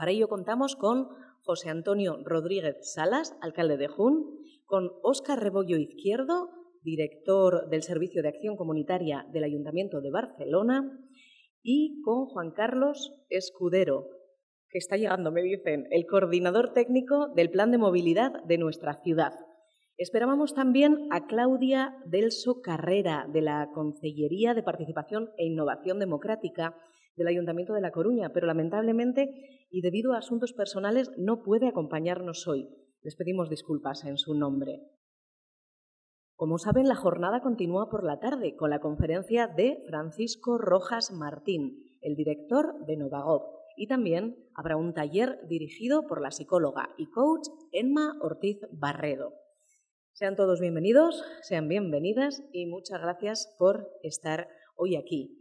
Para ello contamos con José Antonio Rodríguez Salas, alcalde de Jun, con Óscar Rebollo Izquierdo, director del Servicio de Acción Comunitaria del Ayuntamiento de Barcelona, y con Juan Carlos Escudero, que está llegando, me dicen, el coordinador técnico del Plan de Movilidad de nuestra ciudad. Esperábamos también a Claudia Delso Carrera, de la Consellería de Participación e Innovación Democrática del Ayuntamiento de La Coruña, pero lamentablemente y debido a asuntos personales no puede acompañarnos hoy. Les pedimos disculpas en su nombre. Como saben, la jornada continúa por la tarde con la conferencia de Francisco Rojas Martín, el director de Novagov, y también habrá un taller dirigido por la psicóloga y coach Emma Ortiz Barredo. Sean todos bienvenidos, sean bienvenidas y muchas gracias por estar hoy aquí.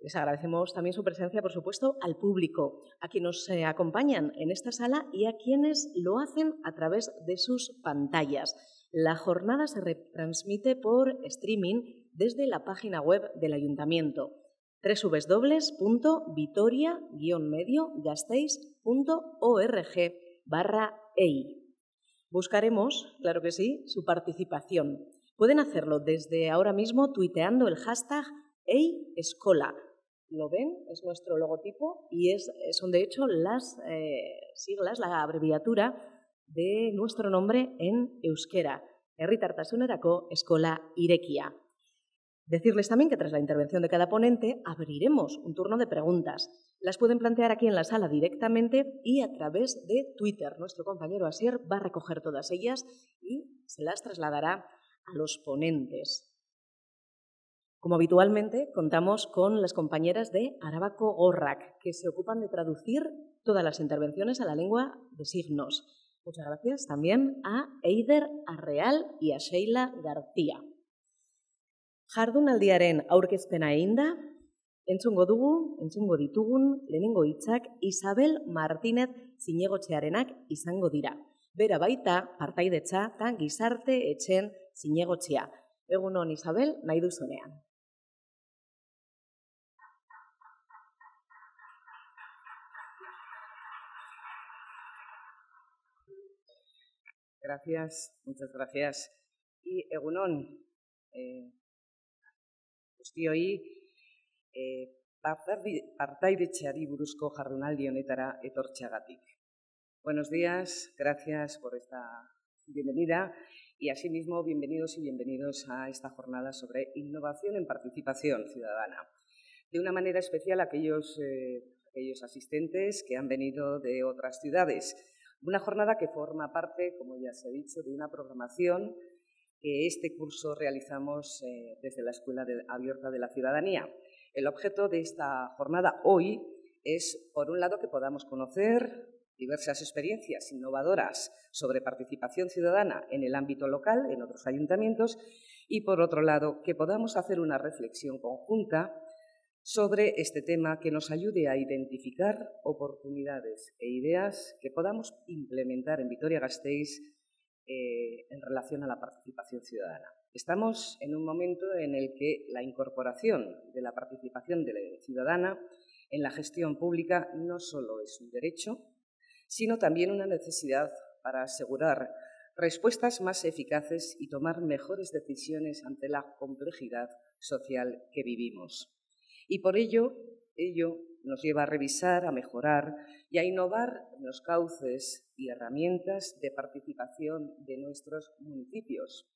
Les agradecemos también su presencia, por supuesto, al público, a quienes nos acompañan en esta sala y a quienes lo hacen a través de sus pantallas. La jornada se retransmite por streaming desde la página web del Ayuntamiento, www.vitoria-mediogasteiz.org/ei. Buscaremos, claro que sí, su participación. Pueden hacerlo desde ahora mismo tuiteando el hashtag #EiEscola. ¿Lo ven? Es nuestro logotipo y son de hecho las siglas, la abreviatura de nuestro nombre en euskera. Herritartasunerako Eskola Irekia. Decirles también que tras la intervención de cada ponente abriremos un turno de preguntas. Las pueden plantear aquí en la sala directamente y a través de Twitter. Nuestro compañero Asier va a recoger todas ellas y se las trasladará a los ponentes. Como habitualmente, contamos con las compañeras de Arabako Gorrak, que se ocupan de traducir todas las intervenciones a la lengua de signos. Muchas gracias también a Eider Arreal y a Sheila García. Jardunaldiaren aurkezpena eginda, entzungo ditugun lehenengo hitzak Isabel Martínez zinegotxearenak izango dira. Bera baita partaidetza eta gizarte etxen zinegotzea. Egun on, Isabel, nahi duzunean. Gracias, muchas gracias. Y egunon, guztioi, partaidetxeari buruzko jardunaldi honetara etortzeagatik. Buenos días, gracias por esta bienvenida y asimismo bienvenidos y bienvenidos a esta jornada sobre innovación en participación ciudadana. De una manera especial a aquellos asistentes que han venido de otras ciudades. Una jornada que forma parte, como ya se ha dicho, de una programación que este curso realizamos desde la Escuela Abierta de la Ciudadanía. El objeto de esta jornada hoy es, por un lado, que podamos conocer diversas experiencias innovadoras sobre participación ciudadana en el ámbito local, en otros ayuntamientos, y, por otro lado, que podamos hacer una reflexión conjunta sobre este tema que nos ayude a identificar oportunidades e ideas que podamos implementar en Vitoria-Gasteiz en relación a la participación ciudadana. Estamos en un momento en el que la incorporación de la participación ciudadana en la gestión pública no solo es un derecho, sino también una necesidad para asegurar respuestas más eficaces y tomar mejores decisiones ante la complejidad social que vivimos. Y por ello nos lleva a revisar, a mejorar y a innovar los cauces y herramientas de participación de nuestros municipios.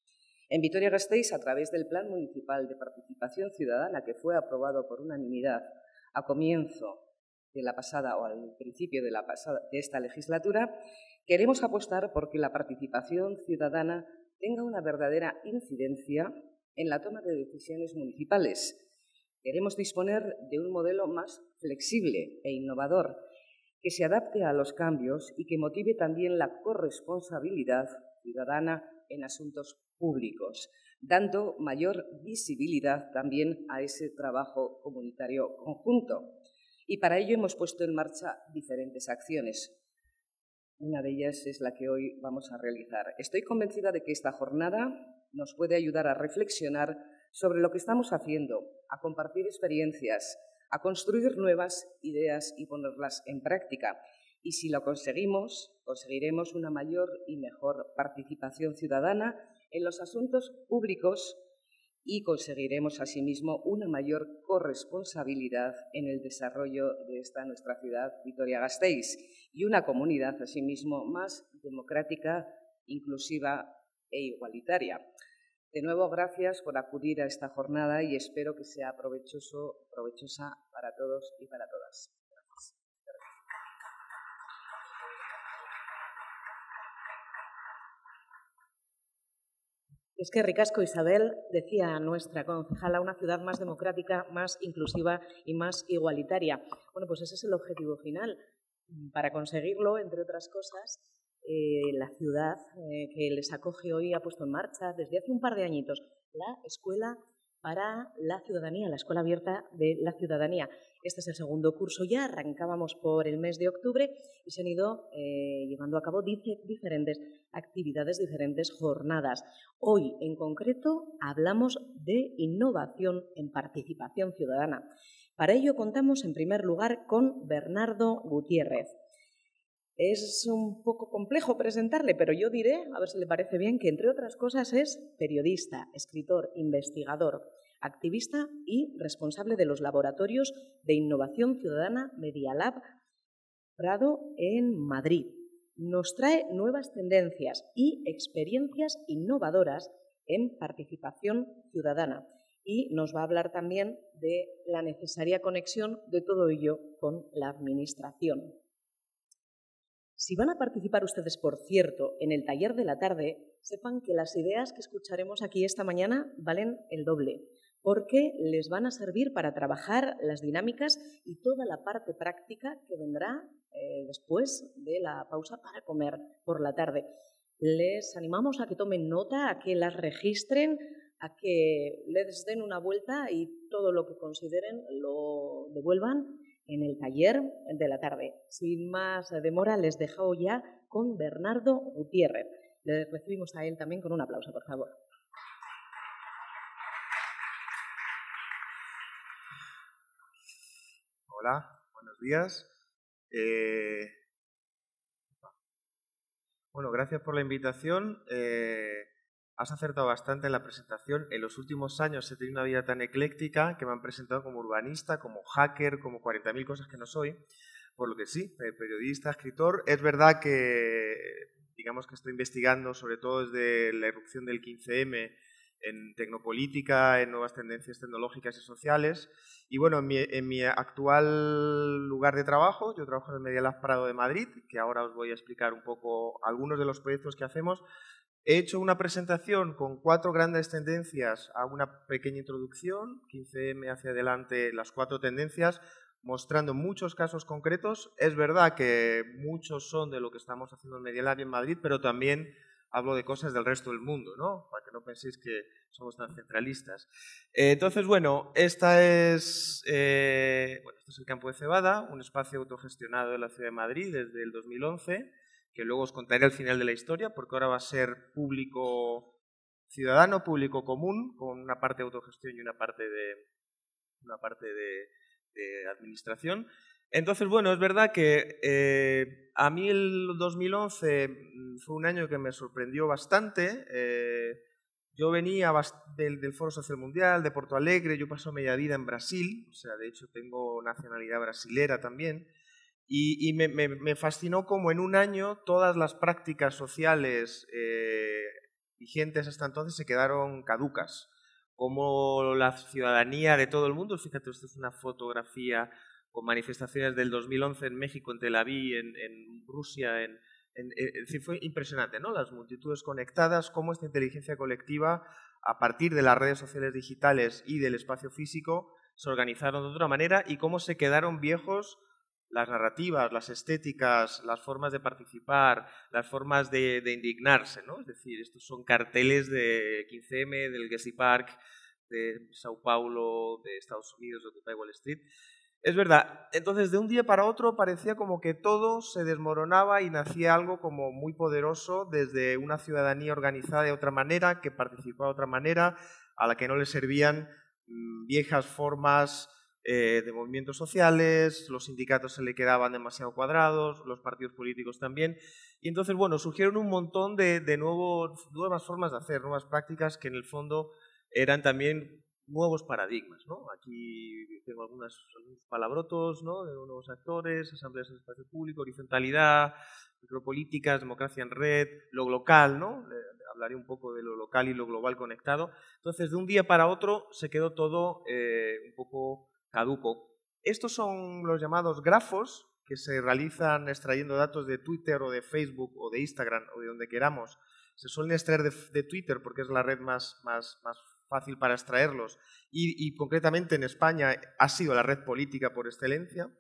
En Vitoria-Gasteiz, a través del Plan Municipal de Participación Ciudadana, que fue aprobado por unanimidad a comienzo de la pasada o al principio de esta legislatura, queremos apostar por que la participación ciudadana tenga una verdadera incidencia en la toma de decisiones municipales. Queremos disponer de un modelo más flexible e innovador que se adapte a los cambios y que motive también la corresponsabilidad ciudadana en asuntos públicos, dando mayor visibilidad también a ese trabajo comunitario conjunto. Y para ello hemos puesto en marcha diferentes acciones. Una de ellas es la que hoy vamos a realizar. Estoy convencida de que esta jornada nos puede ayudar a reflexionar sobre lo que estamos haciendo, a compartir experiencias, a construir nuevas ideas y ponerlas en práctica. Y si lo conseguimos, conseguiremos una mayor y mejor participación ciudadana en los asuntos públicos y conseguiremos asimismo una mayor corresponsabilidad en el desarrollo de esta nuestra ciudad, Vitoria-Gasteiz, y una comunidad asimismo más democrática, inclusiva e igualitaria. De nuevo, gracias por acudir a esta jornada y espero que sea provechosa para todos y para todas. Es que ricasco, Isabel, decía nuestra concejala, una ciudad más democrática, más inclusiva y más igualitaria. Bueno, pues ese es el objetivo final. Para conseguirlo, entre otras cosas, la ciudad que les acoge hoy ha puesto en marcha desde hace un par de añitos la Escuela para la Ciudadanía, la Escuela Abierta de la Ciudadanía. Este es el segundo curso ya, arrancábamos por el mes de octubre y se han ido llevando a cabo diferentes actividades, diferentes jornadas. Hoy, en concreto, hablamos de innovación en participación ciudadana. Para ello contamos, en primer lugar, con Bernardo Gutiérrez. Es un poco complejo presentarle, pero yo diré, a ver si le parece bien, que entre otras cosas es periodista, escritor, investigador, activista y responsable de los laboratorios de innovación ciudadana Medialab Prado en Madrid. Nos trae nuevas tendencias y experiencias innovadoras en participación ciudadana y nos va a hablar también de la necesaria conexión de todo ello con la Administración. Si van a participar ustedes, por cierto, en el taller de la tarde, sepan que las ideas que escucharemos aquí esta mañana valen el doble, porque les van a servir para trabajar las dinámicas y toda la parte práctica que vendrá después de la pausa para comer por la tarde. Les animamos a que tomen nota, a que las registren, a que les den una vuelta y todo lo que consideren lo devuelvan en el taller de la tarde. Sin más demora, les dejo ya con Bernardo Gutiérrez. Le recibimos a él también con un aplauso, por favor. Hola, buenos días. Bueno, gracias por la invitación. Has acertado bastante en la presentación. En los últimos años he tenido una vida tan ecléctica que me han presentado como urbanista, como hacker, como 40.000 cosas que no soy. Por lo que sí, periodista, escritor. Es verdad que, digamos que estoy investigando, sobre todo desde la irrupción del 15M, en tecnopolítica, en nuevas tendencias tecnológicas y sociales. Y bueno, en mi actual lugar de trabajo, yo trabajo en el Medialab Prado de Madrid, que ahora os voy a explicar un poco algunos de los proyectos que hacemos. He hecho una presentación con 4 grandes tendencias a una pequeña introducción, 15M hacia adelante, las 4 tendencias, mostrando muchos casos concretos. Es verdad que muchos son de lo que estamos haciendo en Medialab en Madrid, pero también hablo de cosas del resto del mundo, ¿no? Para que no penséis que somos tan centralistas. Entonces, bueno, esto es el Campo de Cebada, un espacio autogestionado de la Ciudad de Madrid desde el 2011, que luego os contaré al final de la historia, porque ahora va a ser público ciudadano, público común, con una parte de autogestión y una parte de administración. Entonces, bueno, es verdad que a mí el 2011 fue un año que me sorprendió bastante. Yo venía del Foro Social Mundial, de Porto Alegre, yo paso media vida en Brasil, o sea, de hecho tengo nacionalidad brasilera también, y me fascinó cómo en un año todas las prácticas sociales vigentes hasta entonces se quedaron caducas. Como la ciudadanía de todo el mundo, fíjate, esto es una fotografía con manifestaciones del 2011 en México, en Tel Aviv, en Rusia, es decir, fue impresionante, ¿no? Las multitudes conectadas, cómo esta inteligencia colectiva, a partir de las redes sociales digitales y del espacio físico, se organizaron de otra manera y cómo se quedaron viejos las narrativas, las estéticas, las formas de participar, las formas de indignarse, ¿no? Es decir, estos son carteles de 15M, del Gezi Park, de Sao Paulo, de Estados Unidos, de Occupy Wall Street. Es verdad, entonces de un día para otro parecía como que todo se desmoronaba y nacía algo como muy poderoso desde una ciudadanía organizada de otra manera, que participaba de otra manera, a la que no le servían viejas formas de movimientos sociales, los sindicatos se le quedaban demasiado cuadrados, los partidos políticos también. Y entonces, bueno, surgieron un montón de nuevas formas de hacer, nuevas prácticas que en el fondo eran también nuevos paradigmas, ¿no? Aquí tengo algunos palabrotos, ¿no? De nuevos actores, asambleas en espacio público, horizontalidad, micropolíticas, democracia en red, lo local, ¿no? Hablaré un poco de lo local y lo global conectado. Entonces, de un día para otro se quedó todo un poco caduco. Estos son los llamados grafos, que se realizan extrayendo datos de Twitter o de Facebook o de Instagram o de donde queramos. Se suelen extraer de Twitter porque es la red más fácil para extraerlos y concretamente en España ha sido la red política por excelencia.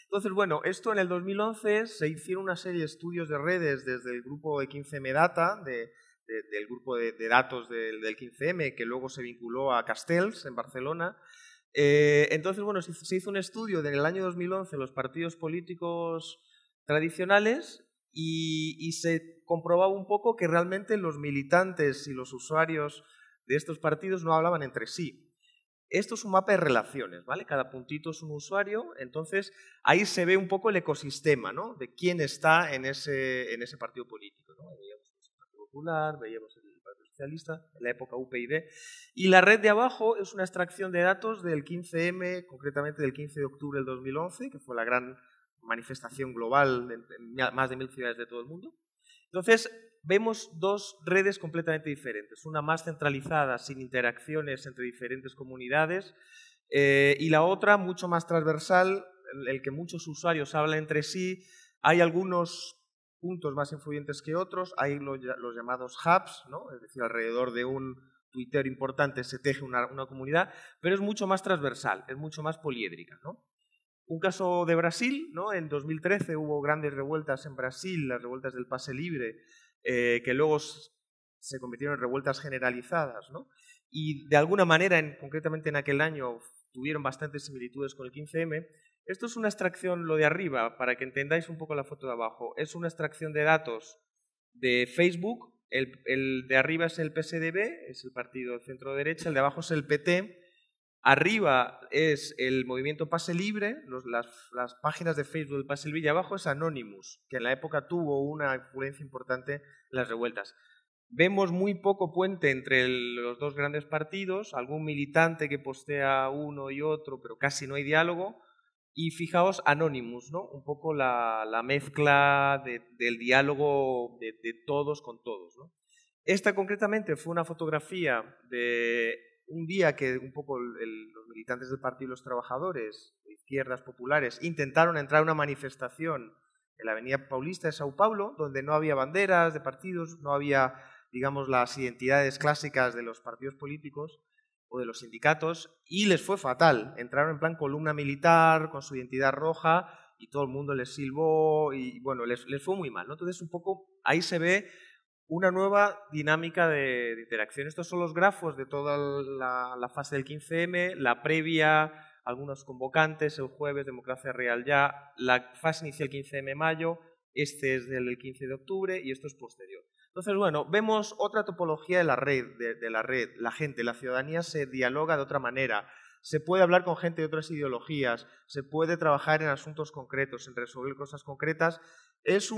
Entonces, bueno, esto en el 2011 se hicieron una serie de estudios de redes desde el grupo de 15M Data, del grupo de datos del 15M, que luego se vinculó a Castells en Barcelona. Entonces, bueno, se hizo un estudio en el año 2011 en los partidos políticos tradicionales y se comprobaba un poco que realmente los militantes y los usuarios de estos partidos no hablaban entre sí. Esto es un mapa de relaciones, ¿vale? Cada puntito es un usuario, entonces ahí se ve un poco el ecosistema, ¿no? De quién está en ese partido político, ¿no? Veíamos el Partido Popular, veíamos el Partido Socialista, en la época UPyD, y la red de abajo es una extracción de datos del 15M, concretamente del 15 de octubre del 2011, que fue la gran manifestación global en más de 1000 ciudades de todo el mundo. Entonces, vemos dos redes completamente diferentes, una más centralizada, sin interacciones entre diferentes comunidades, y la otra mucho más transversal, en el que muchos usuarios hablan entre sí. Hay algunos puntos más influyentes que otros, hay los llamados hubs, ¿no? Es decir, alrededor de un Twitter importante se teje una comunidad, pero es mucho más transversal, es mucho más poliédrica, ¿no? Un caso de Brasil, ¿no? En 2013 hubo grandes revueltas en Brasil, las revueltas del pase libre, que luego se convirtieron en revueltas generalizadas, ¿no? Y de alguna manera, concretamente en aquel año, tuvieron bastantes similitudes con el 15M. Esto es una extracción, lo de arriba, para que entendáis un poco la foto de abajo, es una extracción de datos de Facebook, el de arriba es el PSDB, es el partido centro-derecha, el de abajo es el PT. Arriba es el movimiento Pase Libre, las páginas de Facebook del Pase Libre, y abajo es Anonymous, que en la época tuvo una influencia importante en las revueltas. Vemos muy poco puente entre los dos grandes partidos, algún militante que postea uno y otro, pero casi no hay diálogo. Y fijaos, Anonymous, ¿no? Un poco la mezcla del diálogo de todos con todos, ¿no? Esta concretamente fue una fotografía de un día que un poco los militantes del Partido de los Trabajadores, de izquierdas populares, intentaron entrar a una manifestación en la Avenida Paulista de Sao Paulo, donde no había banderas de partidos, no había, digamos, las identidades clásicas de los partidos políticos o de los sindicatos, y les fue fatal. Entraron en plan columna militar, con su identidad roja, y todo el mundo les silbó, y bueno, les fue muy mal, ¿no? Entonces, un poco ahí se ve una nueva dinámica de interacción. Estos son los grafos de toda la fase del 15M, la previa, algunos convocantes, el jueves, democracia real ya, la fase inicial 15M mayo, este es del 15 de octubre y esto es posterior. Entonces, bueno, vemos otra topología de la red, la gente, la ciudadanía se dialoga de otra manera, se puede hablar con gente de otras ideologías, se puede trabajar en asuntos concretos, en resolver cosas concretas. Es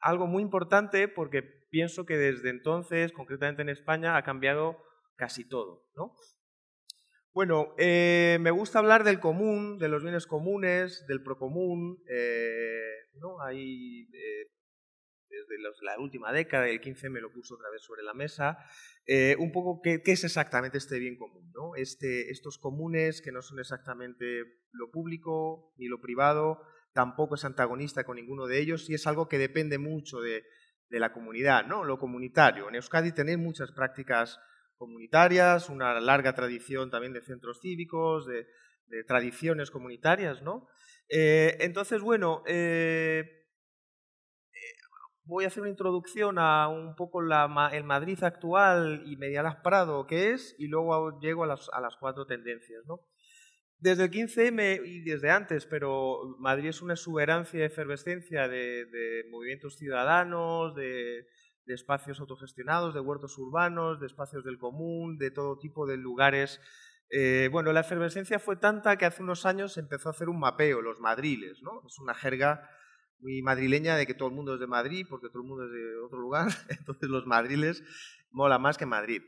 algo muy importante porque pienso que desde entonces, concretamente en España, ha cambiado casi todo, ¿no? Bueno, me gusta hablar del común, de los bienes comunes, del procomún, ¿no? Ahí, desde la última década, el 15 me lo puso otra vez sobre la mesa, un poco qué es exactamente este bien común, ¿no? Estos comunes que no son exactamente lo público ni lo privado, tampoco es antagonista con ninguno de ellos y es algo que depende mucho de la comunidad, ¿no? Lo comunitario. En Euskadi tenéis muchas prácticas comunitarias, una larga tradición también de centros cívicos, de tradiciones comunitarias, ¿no? Entonces, bueno, voy a hacer una introducción a un poco el Madrid actual y Medialas Prado, que es, y luego llego a las cuatro tendencias, ¿no? Desde el 15M y desde antes, pero Madrid es una exuberancia, efervescencia de movimientos ciudadanos, de espacios autogestionados, de huertos urbanos, de espacios del común, de todo tipo de lugares Bueno, la efervescencia fue tanta que hace unos años se empezó a hacer un mapeo, los madriles, ¿no? Es una jerga muy madrileña de que todo el mundo es de Madrid porque todo el mundo es de otro lugar, entonces los madriles mola más que Madrid.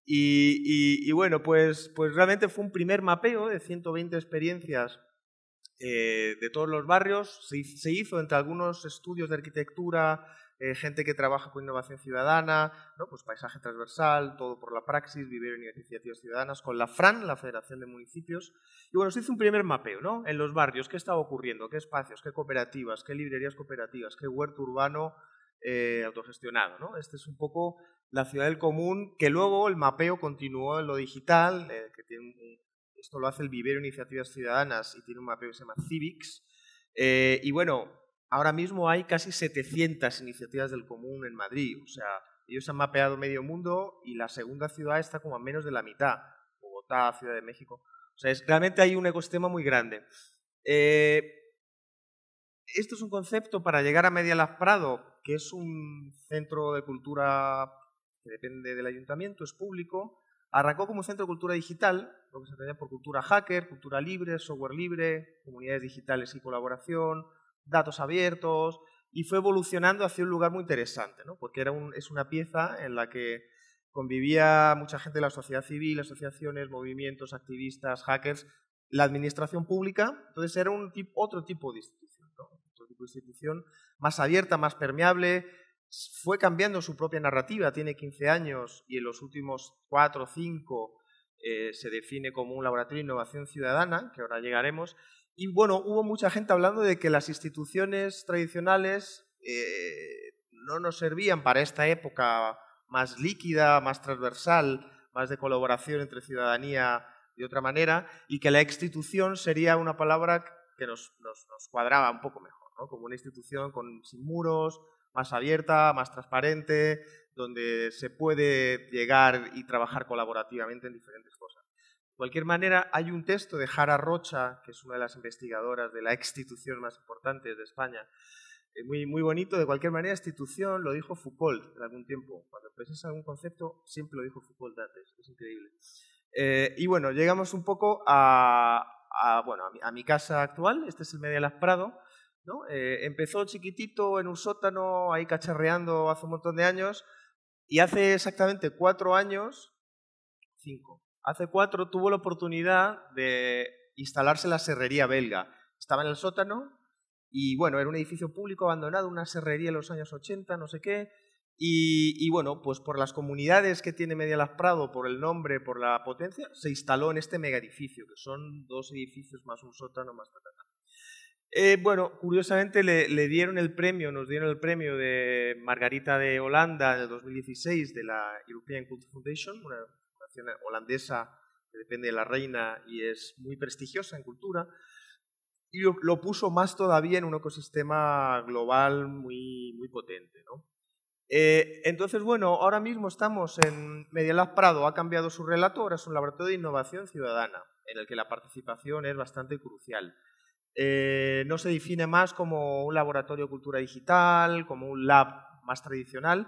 Y bueno, pues realmente fue un primer mapeo de 120 experiencias de todos los barrios. Se hizo entre algunos estudios de arquitectura, gente que trabaja con innovación ciudadana, ¿no? Pues paisaje transversal, todo por la praxis, vivir en iniciativas ciudadanas, con la FRAN, la Federación de Municipios. Y bueno, se hizo un primer mapeo, ¿no? En los barrios, qué estaba ocurriendo, qué espacios, qué cooperativas, qué librerías cooperativas, qué huerto urbano autogestionado, ¿no? Este es un poco la ciudad del común, que luego el mapeo continuó en lo digital, que tiene esto lo hace el Vivero Iniciativas Ciudadanas y tiene un mapeo que se llama Civics. Y bueno, ahora mismo hay casi 700 iniciativas del común en Madrid. O sea, ellos han mapeado medio mundo y la segunda ciudad está como a menos de la mitad. Bogotá, Ciudad de México. O sea, realmente hay un ecosistema muy grande. Esto es un concepto para llegar a Medialab Prado, que es un centro de cultura que depende del ayuntamiento, es público. Arrancó como un centro de cultura digital, lo que se entendía por cultura hacker, cultura libre, software libre, comunidades digitales y colaboración, datos abiertos, y fue evolucionando hacia un lugar muy interesante, ¿no? Porque es una pieza en la que convivía mucha gente de la sociedad civil, asociaciones, movimientos, activistas, hackers, la administración pública. Entonces era otro tipo de institución, ¿no? Otro tipo de institución más abierta, más permeable. Fue cambiando su propia narrativa, tiene 15 años y en los últimos 4 o 5 se define como un laboratorio de innovación ciudadana, que ahora llegaremos. Y bueno, hubo mucha gente hablando de que las instituciones tradicionales no nos servían para esta época más líquida, más transversal, más de colaboración entre ciudadanía de otra manera, y que la institución sería una palabra que nos cuadraba un poco mejor, ¿no? Como una institución sin muros, más abierta, más transparente, donde se puede llegar y trabajar colaborativamente en diferentes cosas. De cualquier manera, hay un texto de Jara Rocha, que es una de las investigadoras de la institución más importante de España, muy, muy bonito. De cualquier manera, institución lo dijo Foucault en algún tiempo. Cuando pensás algún concepto, siempre lo dijo Foucault antes. Es increíble. Y bueno, llegamos un poco a mi casa actual. Este es el Medialab Prado, ¿no? Empezó chiquitito en un sótano, ahí cacharreando hace un montón de años, y hace exactamente 4 años, 5, hace 4 tuvo la oportunidad de instalarse la serrería belga. Estaba en el sótano y bueno, era un edificio público abandonado, una serrería en los años 80, no sé qué, y bueno, pues por las comunidades que tiene Medialab Prado, por el nombre, por la potencia, se instaló en este mega edificio, que son 2 edificios más un sótano más bueno, curiosamente nos dieron el premio de Margarita de Holanda en el 2016 de la European Culture Foundation, una fundación holandesa que depende de la reina y es muy prestigiosa en cultura, y lo puso más todavía en un ecosistema global muy, muy potente, ¿no? Entonces, bueno, ahora mismo estamos en Medialab Prado, ha cambiado su relato, ahora es un laboratorio de innovación ciudadana, en el que la participación es bastante crucial. No se define más como un laboratorio de cultura digital, como un lab más tradicional,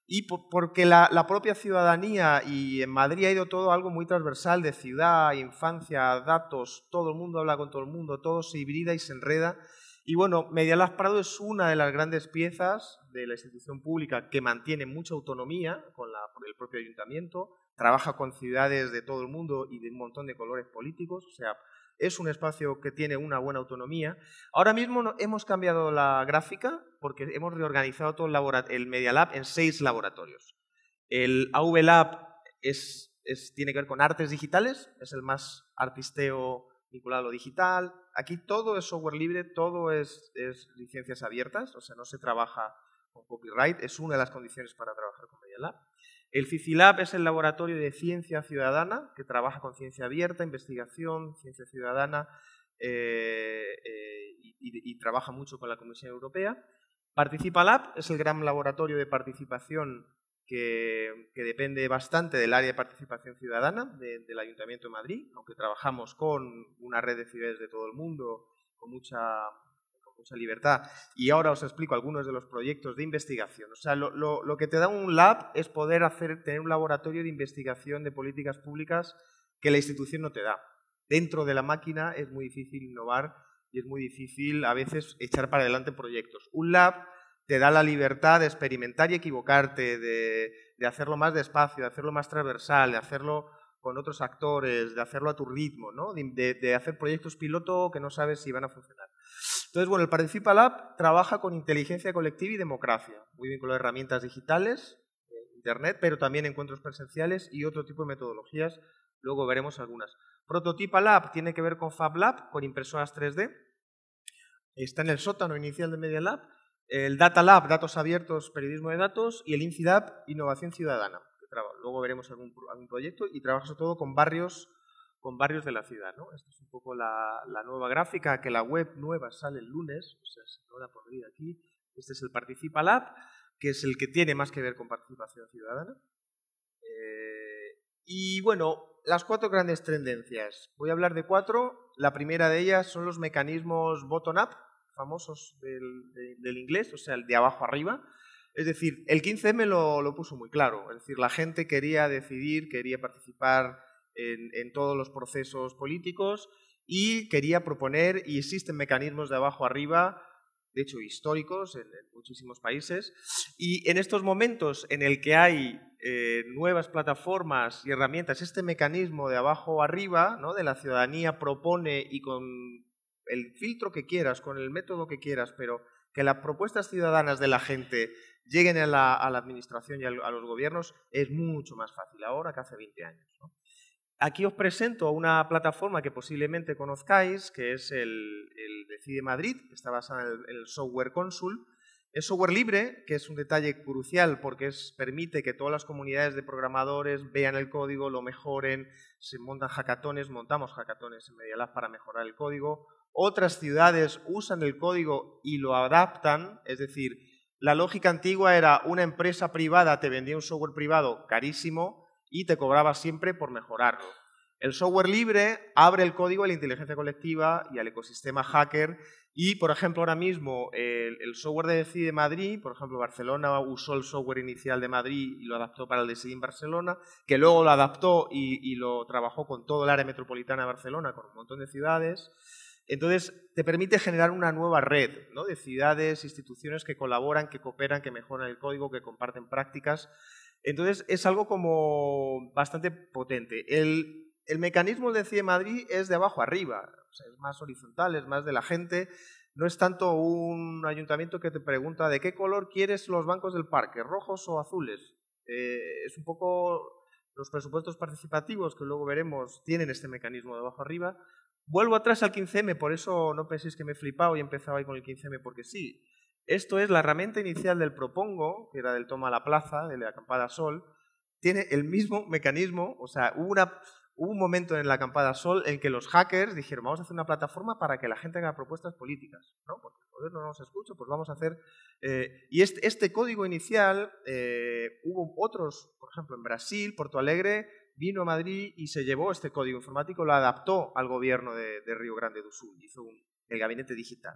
y porque la propia ciudadanía, y en Madrid ha ido todo algo muy transversal de ciudad, infancia, datos, todo el mundo habla con todo el mundo, todo se hibrida y se enreda. Y bueno, Medialab Prado es una de las grandes piezas de la institución pública que mantiene mucha autonomía por el propio ayuntamiento, trabaja con ciudades de todo el mundo y de un montón de colores políticos, o sea, es un espacio que tiene una buena autonomía. Ahora mismo hemos cambiado la gráfica porque hemos reorganizado todo el Medialab en 6 laboratorios. El AV Lab tiene que ver con artes digitales, es el más artisteo vinculado a lo digital. Aquí todo es software libre, todo es licencias abiertas, o sea, no se trabaja con copyright, es una de las condiciones para trabajar con Medialab. El CICILab es el laboratorio de ciencia ciudadana, que trabaja con ciencia abierta, investigación, ciencia ciudadana y trabaja mucho con la Comisión Europea. Participalab es el gran laboratorio de participación que depende bastante del área de participación ciudadana del Ayuntamiento de Madrid, aunque trabajamos con una red de ciudades de todo el mundo, con mucha libertad. Y ahora os explico algunos de los proyectos de investigación. O sea, lo que te da un lab es poder tener un laboratorio de investigación de políticas públicas que la institución no te da. Dentro de la máquina es muy difícil innovar y es muy difícil a veces echar para adelante proyectos. Un lab te da la libertad de experimentar y equivocarte, de hacerlo más despacio, de hacerlo más transversal, de hacerlo con otros actores, de hacerlo a tu ritmo, ¿no? de hacer proyectos piloto que no sabes si van a funcionar. Entonces, bueno, el Participa Lab trabaja con inteligencia colectiva y democracia, muy vinculado a herramientas digitales, Internet, pero también encuentros presenciales y otro tipo de metodologías. Luego veremos algunas. Prototipa Lab tiene que ver con Fab Lab, con impresoras 3D. Está en el sótano inicial de Media Lab. El Data Lab, datos abiertos, periodismo de datos. Y el INCIDAP, innovación ciudadana. Luego veremos algún proyecto y trabaja sobre todo con barrios de la ciudad, ¿no? Esta es un poco la nueva gráfica, que la web nueva sale el lunes, o sea, si no la pondría aquí. Este es el Participa Lab, que es el que tiene más que ver con participación ciudadana. Y bueno, las 4 grandes tendencias. Voy a hablar de 4. La primera de ellas son los mecanismos bottom-up, famosos del inglés, o sea, el de abajo arriba. Es decir, el 15M lo puso muy claro. Es decir, la gente quería decidir, quería participar en todos los procesos políticos y quería proponer, y existen mecanismos de abajo arriba, de hecho históricos en muchísimos países, y en estos momentos en el que hay nuevas plataformas y herramientas, este mecanismo de abajo arriba, ¿no? De la ciudadanía propone y con el filtro que quieras, con el método que quieras, pero que las propuestas ciudadanas de la gente lleguen a la administración y a los gobiernos, es mucho más fácil ahora que hace 20 años, ¿no? Aquí os presento una plataforma que posiblemente conozcáis, que es el Decide Madrid, que está basada en el software Consul. Es software libre, que es un detalle crucial porque permite que todas las comunidades de programadores vean el código, lo mejoren, se montan hackatones, montamos hackatones en Media Lab para mejorar el código. Otras ciudades usan el código y lo adaptan, es decir, la lógica antigua era una empresa privada te vendía un software privado carísimo y te cobraba siempre por mejorarlo. El software libre abre el código a la inteligencia colectiva y al ecosistema hacker y, por ejemplo, ahora mismo el software de Decide Madrid, por ejemplo, Barcelona usó el software inicial de Madrid y lo adaptó para el Decide en Barcelona, que luego lo adaptó y lo trabajó con todo el área metropolitana de Barcelona, con un montón de ciudades. Entonces, te permite generar una nueva red, ¿no? De ciudades, instituciones que colaboran, que cooperan, que mejoran el código, que comparten prácticas. Entonces, es algo como bastante potente. El mecanismo de Decide Madrid es de abajo arriba, o sea, es más horizontal, es más de la gente. No es tanto un ayuntamiento que te pregunta ¿de qué color quieres los bancos del parque, rojos o azules? Es un poco los presupuestos participativos que luego veremos tienen este mecanismo de abajo arriba. Vuelvo atrás al 15M, por eso no penséis que me he flipado y empezaba ahí con el 15M, porque sí. Esto es la herramienta inicial del Propongo, que era del Toma la Plaza, de la Acampada Sol. Tiene el mismo mecanismo, o sea, hubo un momento en la Acampada Sol en que los hackers dijeron vamos a hacer una plataforma para que la gente haga propuestas políticas, ¿no? Porque el gobierno no nos escucha, pues vamos a hacer... y este código inicial, hubo otros, por ejemplo, en Brasil, Porto Alegre, vino a Madrid y se llevó este código informático, lo adaptó al gobierno de Río Grande do Sul, hizo el gabinete digital.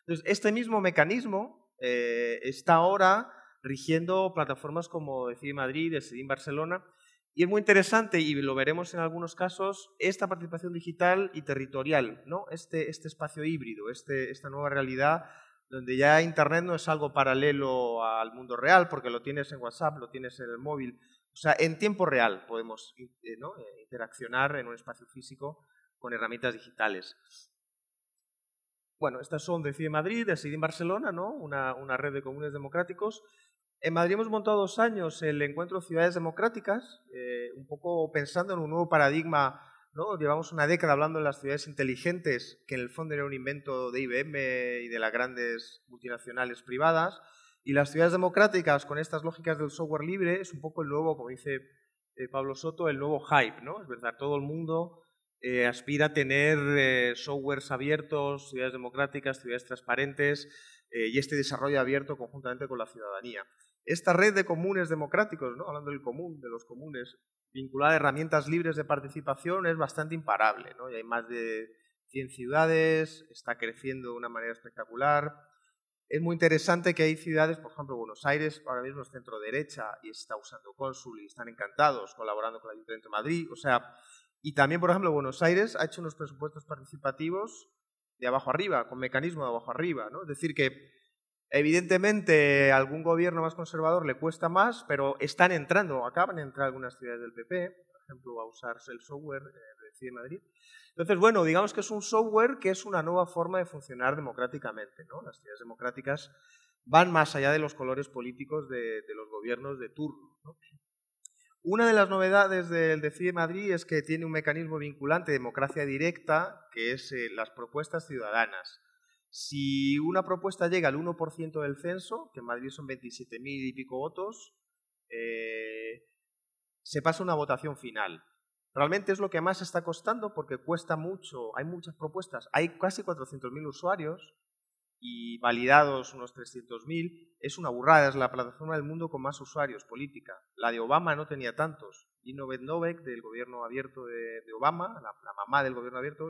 Entonces, este mismo mecanismo está ahora rigiendo plataformas como Decide Madrid, Decide en Barcelona, y es muy interesante, y lo veremos en algunos casos, esta participación digital y territorial, ¿no? Este espacio híbrido, esta nueva realidad donde ya Internet no es algo paralelo al mundo real, porque lo tienes en WhatsApp, lo tienes en el móvil. O sea, en tiempo real podemos ¿no? interaccionar en un espacio físico con herramientas digitales. Bueno, estas son Decide Madrid, Decide en Barcelona, ¿no? Una red de comunes democráticos. En Madrid hemos montado 2 años el encuentro Ciudades Democráticas, un poco pensando en un nuevo paradigma, ¿no? Llevamos una década hablando de las ciudades inteligentes, que en el fondo era un invento de IBM y de las grandes multinacionales privadas, y las ciudades democráticas con estas lógicas del software libre es un poco el nuevo, como dice Pablo Soto, el nuevo hype, ¿no? Es verdad, todo el mundo aspira a tener softwares abiertos, ciudades democráticas, ciudades transparentes y este desarrollo abierto conjuntamente con la ciudadanía. Esta red de comunes democráticos, ¿no? Hablando del común, de los comunes, vinculada a herramientas libres de participación, es bastante imparable, ¿no? Y hay más de 100 ciudades, está creciendo de una manera espectacular. Es muy interesante que hay ciudades, por ejemplo, Buenos Aires ahora mismo es centro derecha y está usando Consul y están encantados colaborando con el Ayuntamiento de Madrid. O sea, Y también, por ejemplo, Buenos Aires ha hecho unos presupuestos participativos de abajo arriba, con mecanismo de abajo arriba, ¿no? Es decir, que evidentemente a algún gobierno más conservador le cuesta más, pero acaban de entrar algunas ciudades del PP, por ejemplo, a usarse el software de Madrid. Entonces, bueno, digamos que es un software que es una nueva forma de funcionar democráticamente, ¿no? Las ciudades democráticas van más allá de los colores políticos de los gobiernos de turno, ¿no? Una de las novedades del Decide Madrid es que tiene un mecanismo vinculante de democracia directa, que es las propuestas ciudadanas. Si una propuesta llega al 1% del censo, que en Madrid son 27.000 y pico votos, se pasa a una votación final. Realmente es lo que más está costando porque cuesta mucho, hay muchas propuestas, hay casi 400.000 usuarios y validados unos 300.000, es una burrada, es la plataforma del mundo con más usuarios política. La de Obama no tenía tantos. Dino Bednovec, del gobierno abierto de Obama, la mamá del gobierno abierto,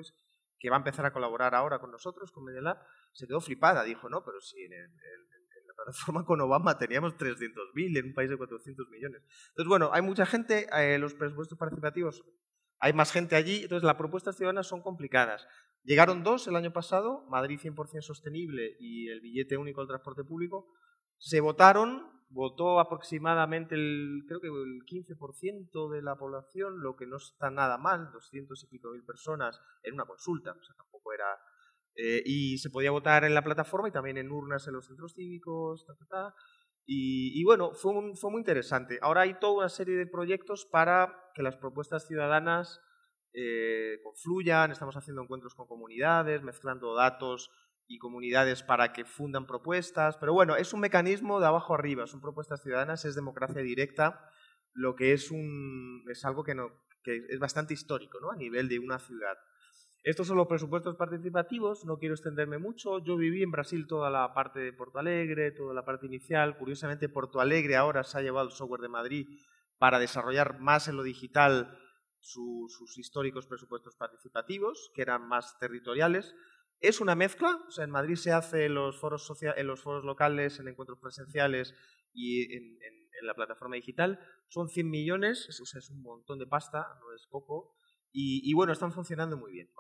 que va a empezar a colaborar ahora con nosotros, con Media Lab, se quedó flipada. Dijo, no, pero si en la plataforma con Obama teníamos 300.000 en un país de 400 millones. Entonces, bueno, hay mucha gente, los presupuestos participativos, hay más gente allí, entonces las propuestas ciudadanas son complicadas. Llegaron dos el año pasado, Madrid 100% sostenible y el billete único del transporte público. Se votó aproximadamente creo que el 15% de la población, lo que no está nada mal, 200 y pico mil personas en una consulta, o sea, tampoco era... y se podía votar en la plataforma y también en urnas en los centros cívicos, Y bueno, fue muy interesante. Ahora hay toda una serie de proyectos para que las propuestas ciudadanas confluyan, estamos haciendo encuentros con comunidades, mezclando datos y comunidades para que fundan propuestas, pero bueno, es un mecanismo de abajo arriba, son propuestas ciudadanas, es democracia directa, lo que es algo que es bastante histórico, ¿no? A nivel de una ciudad. Estos son los presupuestos participativos, no quiero extenderme mucho. Yo viví en Brasil toda la parte de Porto Alegre, toda la parte inicial. Curiosamente, Porto Alegre ahora se ha llevado el software de Madrid para desarrollar más en lo digital sus históricos presupuestos participativos, que eran más territoriales. Es una mezcla, o sea, en Madrid se hace en los foros locales, en encuentros presenciales y en la plataforma digital. Son 100 millones, o sea, es un montón de pasta, no es poco. Y bueno, están funcionando muy bien.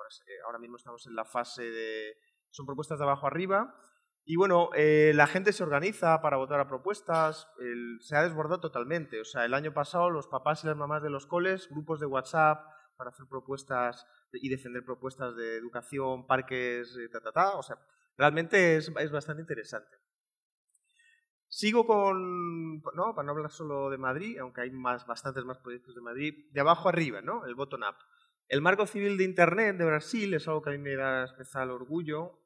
Ahora mismo estamos en la fase de... Son propuestas de abajo arriba. Y bueno, la gente se organiza para votar a propuestas. Se ha desbordado totalmente. O sea, el año pasado los papás y las mamás de los coles, grupos de WhatsApp para hacer propuestas y defender propuestas de educación, parques, O sea, realmente es bastante interesante. Sigo ¿no? Para no hablar solo de Madrid, aunque hay bastantes más proyectos de Madrid, de abajo arriba, ¿no? El bottom-up. El marco civil de Internet de Brasil es algo que a mí me da especial orgullo.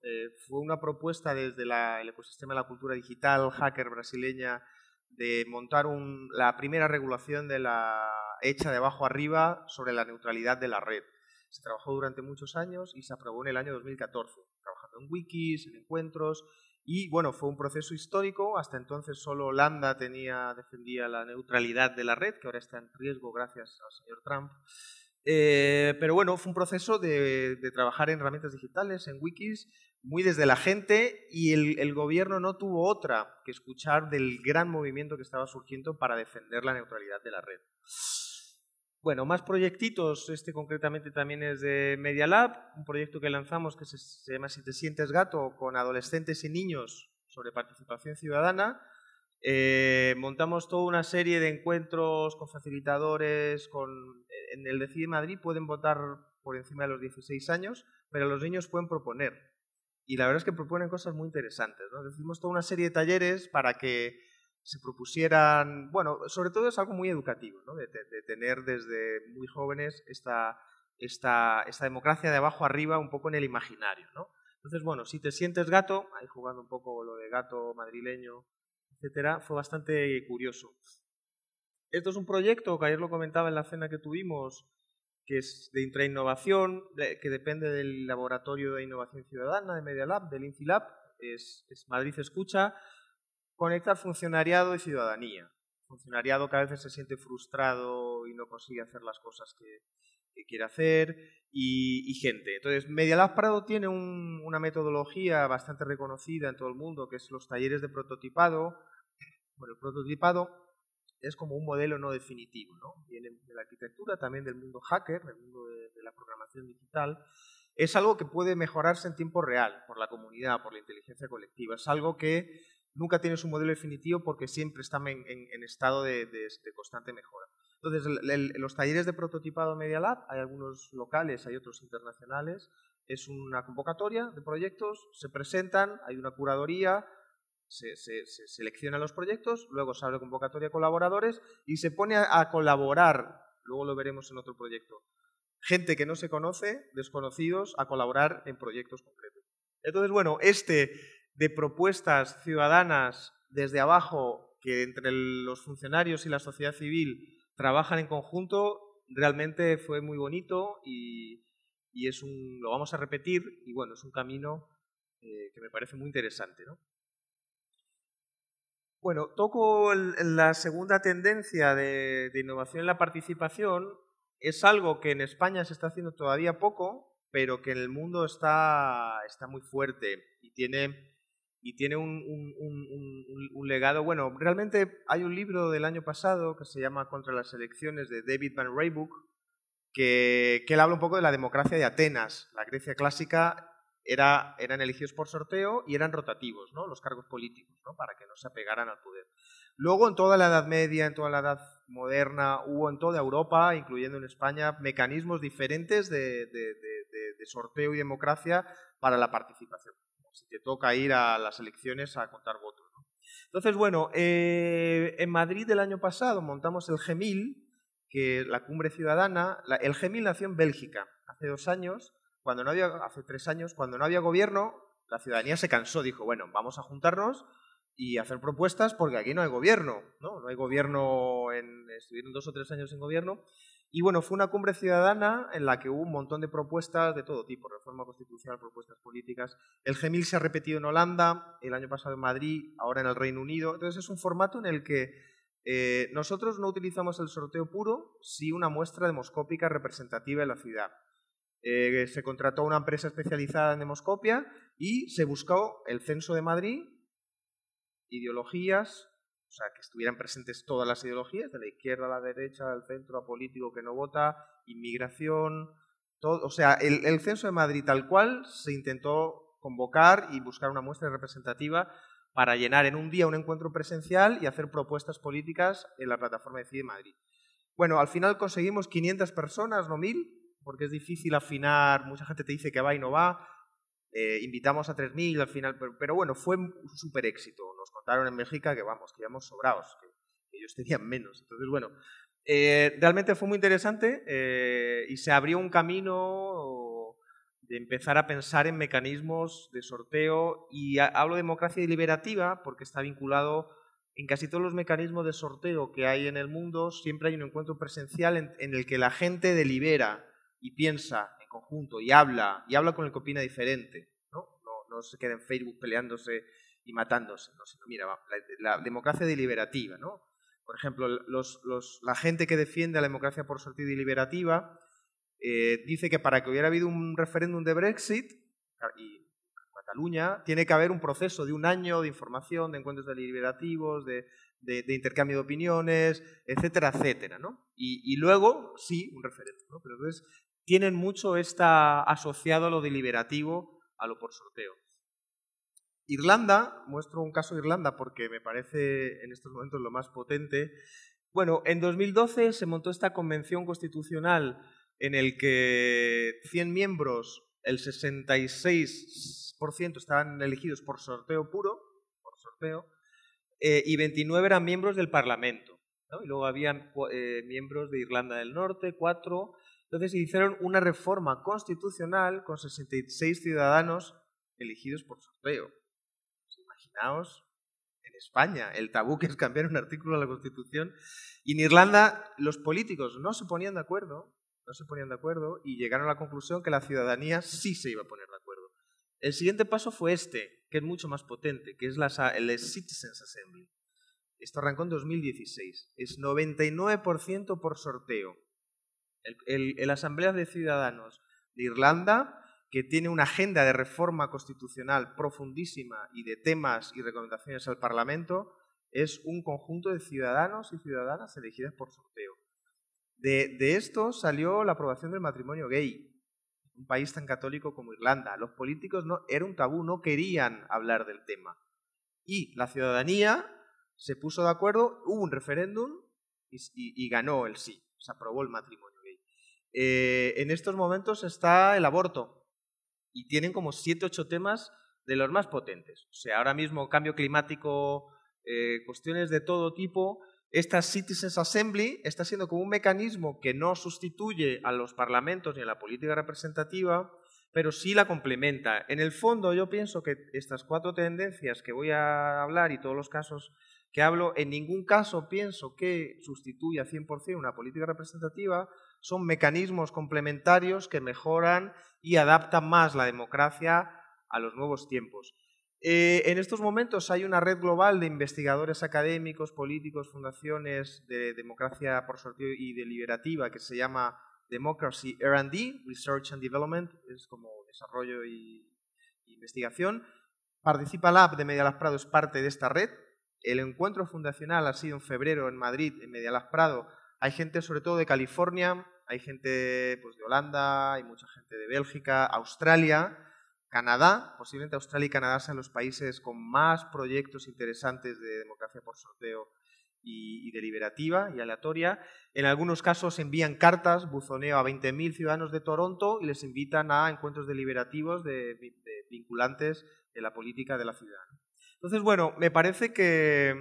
Fue una propuesta desde el ecosistema de la cultura digital, hacker brasileña, de montar la primera regulación hecha de abajo arriba sobre la neutralidad de la red. Se trabajó durante muchos años y se aprobó en el año 2014, trabajando en wikis, en encuentros. Y bueno, fue un proceso histórico. Hasta entonces solo Holanda defendía la neutralidad de la red, que ahora está en riesgo gracias al señor Trump. Pero bueno, fue un proceso de trabajar en herramientas digitales, en wikis, muy desde la gente, y el gobierno no tuvo otra que escuchar del gran movimiento que estaba surgiendo para defender la neutralidad de la red. Bueno, más proyectitos. Este concretamente también es de Media Lab, un proyecto que lanzamos que se llama Si te sientes gato, con adolescentes y niños sobre participación ciudadana. Montamos toda una serie de encuentros con facilitadores. En el Decide Madrid pueden votar por encima de los 16 años, pero los niños pueden proponer. Y la verdad es que proponen cosas muy interesantes, ¿no? Hicimos toda una serie de talleres para que se propusieran, bueno, sobre todo es algo muy educativo, ¿no? De tener desde muy jóvenes esta democracia de abajo arriba un poco en el imaginario, ¿no? Entonces, bueno, si te sientes gato, ahí jugando un poco lo de gato madrileño, etcétera, fue bastante curioso. Esto es un proyecto que ayer lo comentaba en la cena que tuvimos, que es de intrainnovación, que depende del Laboratorio de Innovación Ciudadana de Media Lab, del INCILab, es Madrid Escucha. Conectar funcionariado y ciudadanía. Funcionariado que a veces se siente frustrado y no consigue hacer las cosas que quiere hacer, y gente. Entonces, Media Lab Prado tiene una metodología bastante reconocida en todo el mundo, que es los talleres de prototipado. Bueno, el prototipado es como un modelo no definitivo, ¿no? Viene de la arquitectura, también del mundo hacker, del mundo de la programación digital. Es algo que puede mejorarse en tiempo real por la comunidad, por la inteligencia colectiva. Es algo que nunca tienes un modelo definitivo porque siempre está en estado de constante mejora. Entonces, los talleres de prototipado Media Lab, hay algunos locales, hay otros internacionales, es una convocatoria de proyectos, se presentan, hay una curaduría, se seleccionan los proyectos, luego se abre convocatoria a colaboradores y se pone a colaborar, luego lo veremos en otro proyecto, gente que no se conoce, desconocidos, a colaborar en proyectos concretos. Entonces, bueno, de propuestas ciudadanas desde abajo, que entre los funcionarios y la sociedad civil trabajan en conjunto, realmente fue muy bonito y lo vamos a repetir y bueno, es un camino que me parece muy interesante, ¿no? Bueno, toco la segunda tendencia de innovación en la participación. Es algo que en España se está haciendo todavía poco, pero que en el mundo está muy fuerte y tiene un legado. Bueno, realmente hay un libro del año pasado que se llama Contra las elecciones, de David Van Riebeeck, que él habla un poco de la democracia de Atenas. La Grecia clásica eran elegidos por sorteo y eran rotativos, ¿no? Los cargos políticos, ¿no? Para que no se apegaran al poder. Luego, en toda la Edad Media, en toda la Edad Moderna, hubo en toda Europa, incluyendo en España, mecanismos diferentes de sorteo y democracia para la participación. Si te toca ir a las elecciones a contar votos, ¿no? Entonces, bueno, en Madrid el año pasado montamos el G1000, que la Cumbre Ciudadana. El G1000 nació en Bélgica hace 2 años, hace 3 años, cuando no había gobierno, la ciudadanía se cansó, dijo, bueno, vamos a juntarnos y hacer propuestas porque aquí no hay gobierno, ¿no? No hay gobierno, estuvieron 2 o 3 años sin gobierno. Y bueno, fue una cumbre ciudadana en la que hubo un montón de propuestas de todo tipo, reforma constitucional, propuestas políticas. El G1000 se ha repetido en Holanda, el año pasado en Madrid, ahora en el Reino Unido. Entonces es un formato en el que nosotros no utilizamos el sorteo puro, sí una muestra demoscópica representativa de la ciudad. Se contrató a una empresa especializada en demoscopia y se buscó el Censo de Madrid, ideologías, o sea, que estuvieran presentes todas las ideologías, de la izquierda a la derecha, del centro a político que no vota, inmigración, todo. O sea, el Censo de Madrid tal cual se intentó convocar y buscar una muestra representativa para llenar en un día un encuentro presencial y hacer propuestas políticas en la plataforma Decide Madrid. Bueno, al final conseguimos 500 personas, no 1000, porque es difícil afinar, mucha gente te dice que va y no va. Invitamos a 3000 al final, pero bueno, fue un súper éxito. Nos contaron en México que vamos, que íbamos sobrados, que ellos tenían menos. Entonces, bueno, realmente fue muy interesante y se abrió un camino de empezar a pensar en mecanismos de sorteo, y hablo de democracia deliberativa porque está vinculado en casi todos los mecanismos de sorteo que hay en el mundo. Siempre hay un encuentro presencial en el que la gente delibera y piensa en conjunto y habla con el que opina diferente, ¿no? No se queda en Facebook peleándose y matándose, ¿no? Sino, mira, la democracia deliberativa, ¿no? Por ejemplo, la gente que defiende la democracia por sorteo deliberativa dice que para que hubiera habido un referéndum de Brexit y Cataluña, tiene que haber un proceso de 1 año de información, de encuentros deliberativos, de intercambio de opiniones, etcétera, etcétera, ¿no? Y luego, sí, un referéndum, ¿no? Pero entonces tienen mucho asociado a lo deliberativo, a lo por sorteo. Irlanda, muestro un caso de Irlanda porque me parece en estos momentos lo más potente. Bueno, en 2012 se montó esta convención constitucional en el que 100 miembros, el 66% estaban elegidos por sorteo puro, y 29 eran miembros del Parlamento, ¿no? Y luego habían miembros de Irlanda del Norte, 4. Entonces hicieron una reforma constitucional con 66 ciudadanos elegidos por sorteo. Imaginaos en España el tabú que es cambiar un artículo de la Constitución. Y en Irlanda los políticos no se ponían de acuerdo y llegaron a la conclusión que la ciudadanía sí se iba a poner de acuerdo. El siguiente paso fue que es mucho más potente, que es el Citizens Assembly. Esto arrancó en 2016. Es 99% por sorteo. La Asamblea de Ciudadanos de Irlanda, que tiene una agenda de reforma constitucional profundísima y de temas y recomendaciones al Parlamento, es un conjunto de ciudadanos y ciudadanas elegidas por sorteo. De esto salió la aprobación del matrimonio gay, un país tan católico como Irlanda. Los políticos era un tabú, no querían hablar del tema. Y la ciudadanía se puso de acuerdo, hubo un referéndum y ganó el sí, se aprobó el matrimonio gay. En estos momentos está el aborto y tienen como 7 u 8 temas de los más potentes. O sea, ahora mismo cambio climático, cuestiones de todo tipo. Esta Citizens Assembly está siendo como un mecanismo que no sustituye a los parlamentos ni a la política representativa, pero sí la complementa. En el fondo, yo pienso que estas 4 tendencias que voy a hablar y todos los casos que hablo, en ningún caso pienso que sustituya al 100% una política representativa, son mecanismos complementarios que mejoran y adaptan más la democracia a los nuevos tiempos. En estos momentos hay una red global de investigadores académicos, políticos, fundaciones de democracia por sorteo y deliberativa que se llama Democracy R&D, Research and Development, es como desarrollo y investigación. Participa Lab de Media Lab Prado, es parte de esta red. El encuentro fundacional ha sido en febrero en Madrid, en Media Lab Prado. Hay gente sobre todo de California, hay gente pues, de Holanda, hay mucha gente de Bélgica, Australia, Canadá. Posiblemente Australia y Canadá sean los países con más proyectos interesantes de democracia por sorteo y deliberativa y aleatoria. En algunos casos envían cartas, buzoneo a 20.000 ciudadanos de Toronto y les invitan a encuentros deliberativos de vinculantes de la política de la ciudad. Entonces, bueno, me parece que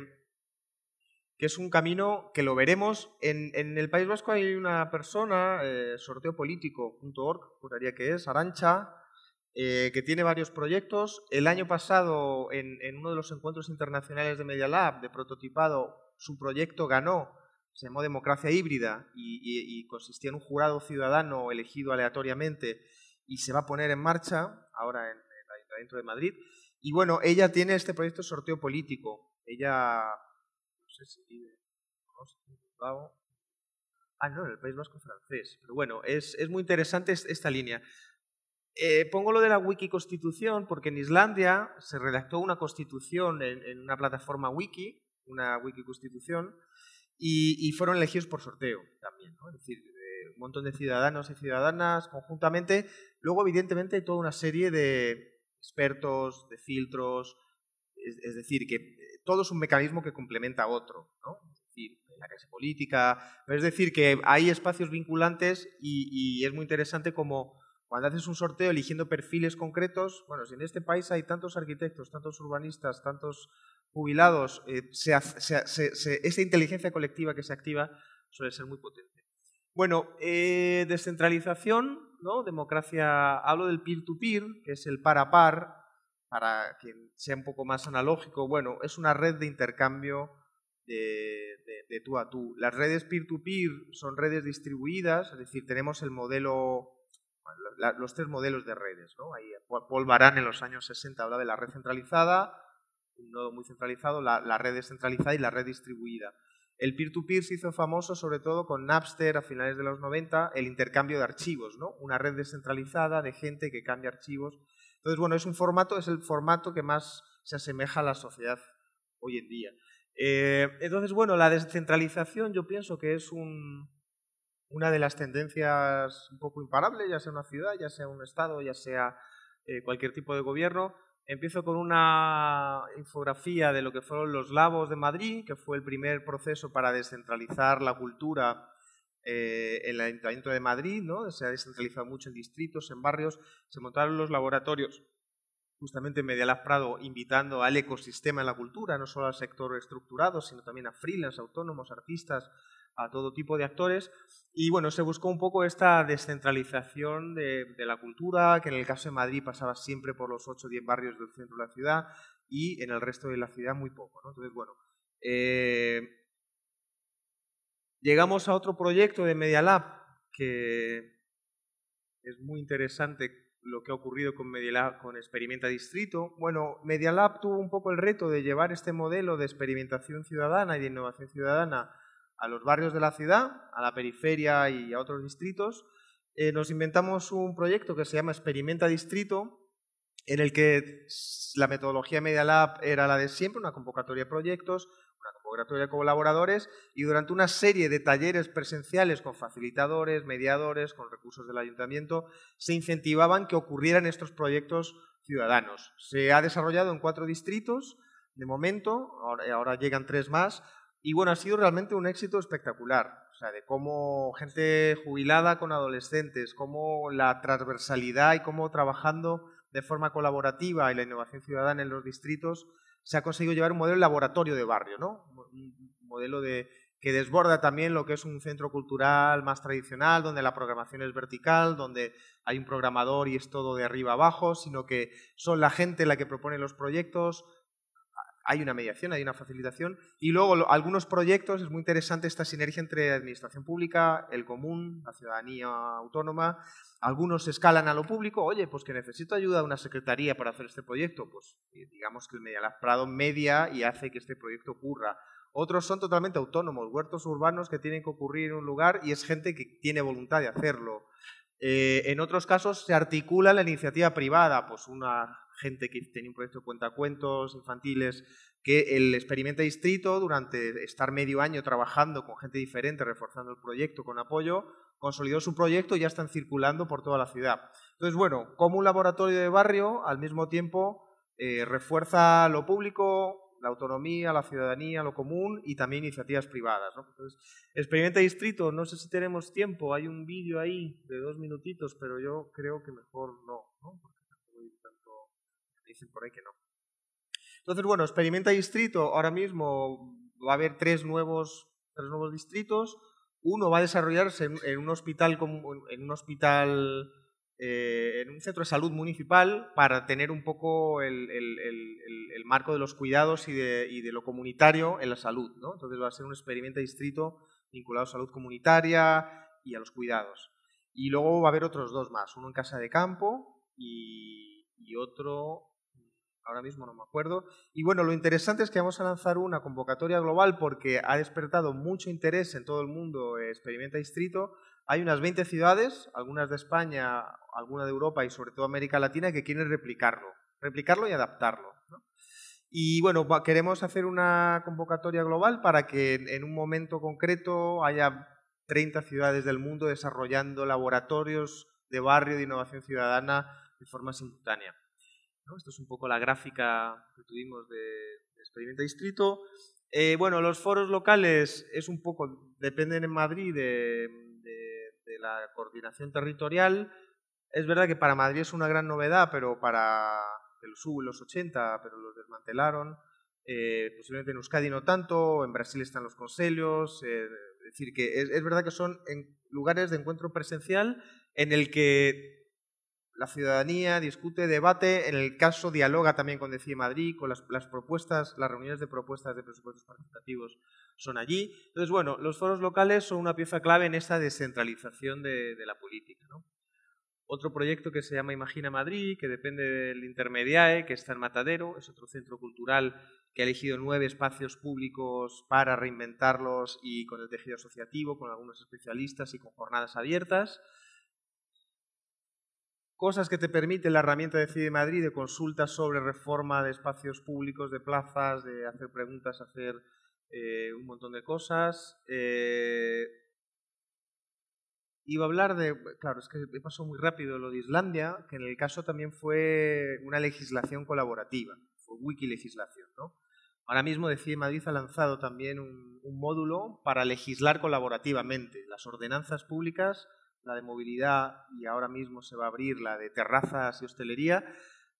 es un camino que lo veremos. En el País Vasco hay una persona, sorteopolitico.org, juraría que es, Arantxa, que tiene varios proyectos. El año pasado, en uno de los encuentros internacionales de Media Lab, de prototipado, su proyecto ganó, se llamó Democracia Híbrida y consistía en un jurado ciudadano elegido aleatoriamente y se va a poner en marcha ahora en el Ayuntamiento de Madrid. Y bueno, ella tiene este proyecto Sorteo Político. Ella, no sé si vive, no sé, no, en el País Vasco francés. Pero bueno, es muy interesante esta línea. Pongo lo de la Wikiconstitución porque en Islandia se redactó una constitución en una plataforma wiki, una Wikiconstitución, y fueron elegidos por sorteo también, ¿no? Es decir, un montón de ciudadanos y ciudadanas conjuntamente. Luego, evidentemente, hay toda una serie de expertos, de filtros, es decir, que todo es un mecanismo que complementa a otro, ¿no? Es decir, la clase política, pero es decir, que hay espacios vinculantes y es muy interesante como cuando haces un sorteo eligiendo perfiles concretos, bueno, si en este país hay tantos arquitectos, tantos urbanistas, tantos jubilados, esa inteligencia colectiva que se activa suele ser muy potente. Bueno, descentralización, ¿no? Democracia, hablo del peer-to-peer, que es el par a par, para que sea un poco más analógico. Bueno, es una red de intercambio de tú a tú. Las redes peer-to-peer son redes distribuidas, es decir, tenemos el modelo, los 3 modelos de redes, ¿no? Ahí Paul Baran en los años 60 habla de la red centralizada, un nodo muy centralizado, la red descentralizada y la red distribuida. El peer-to-peer se hizo famoso sobre todo con Napster a finales de los 90, el intercambio de archivos, ¿no? Una red descentralizada de gente que cambia archivos. Entonces, bueno, es el formato que más se asemeja a la sociedad hoy en día. Entonces, bueno, la descentralización yo pienso que es una de las tendencias un poco imparables, ya sea una ciudad, ya sea un estado, ya sea cualquier tipo de gobierno. Empiezo con una infografía de lo que fueron los Labos de Madrid, que fue el primer proceso para descentralizar la cultura en el Ayuntamiento de Madrid, ¿no? Se ha descentralizado mucho en distritos, en barrios, se montaron los laboratorios justamente en Media Lab Prado, invitando al ecosistema en la cultura, no solo al sector estructurado, sino también a freelance, autónomos, artistas, a todo tipo de actores. Y bueno, se buscó un poco esta descentralización de la cultura, que en el caso de Madrid pasaba siempre por los 8 o 10 barrios del centro de la ciudad y en el resto de la ciudad muy poco, ¿no? Entonces, bueno, llegamos a otro proyecto de Media Lab que es muy interesante lo que ha ocurrido con Media Lab, con Experimenta Distrito. Bueno, Media Lab tuvo un poco el reto de llevar este modelo de experimentación ciudadana y de innovación ciudadana a los barrios de la ciudad, a la periferia y a otros distritos. Nos inventamos un proyecto que se llama Experimenta Distrito, en el que la metodología Media Lab era la de siempre, una convocatoria de proyectos, una convocatoria de colaboradores y durante una serie de talleres presenciales con facilitadores, mediadores, con recursos del ayuntamiento, se incentivaban que ocurrieran estos proyectos ciudadanos. Se ha desarrollado en 4 distritos, de momento, ahora llegan 3 más, y bueno, ha sido realmente un éxito espectacular. O sea, de cómo gente jubilada con adolescentes, cómo la transversalidad y cómo trabajando de forma colaborativa y la innovación ciudadana en los distritos se ha conseguido llevar un modelo de laboratorio de barrio, ¿no? Un modelo que desborda también lo que es un centro cultural más tradicional, donde la programación es vertical, donde hay un programador y es todo de arriba abajo, sino que son la gente la que propone los proyectos, hay una mediación, hay una facilitación, y luego algunos proyectos, es muy interesante esta sinergia entre administración pública, el común, la ciudadanía autónoma. Algunos escalan a lo público, oye, pues que necesito ayuda de una secretaría para hacer este proyecto, pues digamos que el Medialab Prado media y hace que este proyecto ocurra. Otros son totalmente autónomos, huertos urbanos que tienen que ocurrir en un lugar y es gente que tiene voluntad de hacerlo. En otros casos se articula la iniciativa privada, pues una gente que tenía un proyecto de cuentacuentos infantiles que el Experimenta Distrito, durante estar medio año trabajando con gente diferente, reforzando el proyecto con apoyo, consolidó su proyecto y ya están circulando por toda la ciudad. Entonces, bueno, como un laboratorio de barrio, al mismo tiempo refuerza lo público, la autonomía, la ciudadanía, lo común y también iniciativas privadas, ¿no? Entonces, Experimenta Distrito, no sé si tenemos tiempo, hay un vídeo ahí de 2 minutitos, pero yo creo que mejor no, ¿no? Porque tanto dicen por ahí que no. Entonces, bueno, Experimenta Distrito, ahora mismo va a haber 3 nuevos distritos. Uno va a desarrollarse en un hospital, en un centro de salud municipal para tener un poco el marco de los cuidados y de lo comunitario en la salud, ¿no? Entonces va a ser un Experimenta Distrito vinculado a salud comunitaria y a los cuidados. Y luego va a haber otros 2 más, uno en Casa de Campo y otro, ahora mismo no me acuerdo. Y bueno, lo interesante es que vamos a lanzar una convocatoria global porque ha despertado mucho interés en todo el mundo Experimenta Distrito. Hay unas 20 ciudades, algunas de España, algunas de Europa y sobre todo América Latina, que quieren replicarlo y adaptarlo, ¿no? Y bueno, queremos hacer una convocatoria global para que en un momento concreto haya 30 ciudades del mundo desarrollando laboratorios de barrio de innovación ciudadana de forma simultánea, ¿no? Esto es un poco la gráfica que tuvimos de Experimenta Distrito. Bueno, los foros locales es un poco, dependen en Madrid de la coordinación territorial. Es verdad que para Madrid es una gran novedad, pero para el SUB los 80, pero los desmantelaron. Posiblemente en Euskadi no tanto, en Brasil están los consejos. Es decir, que es verdad que son en lugares de encuentro presencial en el que la ciudadanía discute, debate, en el caso dialoga también con Decide Madrid, con las propuestas, las reuniones de propuestas de presupuestos participativos son allí. Entonces, bueno, los foros locales son una pieza clave en esta descentralización de la política, ¿no? Otro proyecto que se llama Imagina Madrid, que depende del Intermediae, que está en Matadero, es otro centro cultural que ha elegido 9 espacios públicos para reinventarlos y con el tejido asociativo, con algunos especialistas y con jornadas abiertas. Cosas que te permite la herramienta Decide Madrid de consultas sobre reforma de espacios públicos, de plazas, de hacer preguntas, hacer un montón de cosas. Iba a hablar de, claro, es que me pasó muy rápido lo de Islandia, que en el caso también fue una legislación colaborativa, fue Wikilegislación, ¿no? Ahora mismo Decide Madrid ha lanzado también un módulo para legislar colaborativamente. Las ordenanzas públicas, la de movilidad y ahora mismo se va a abrir la de terrazas y hostelería,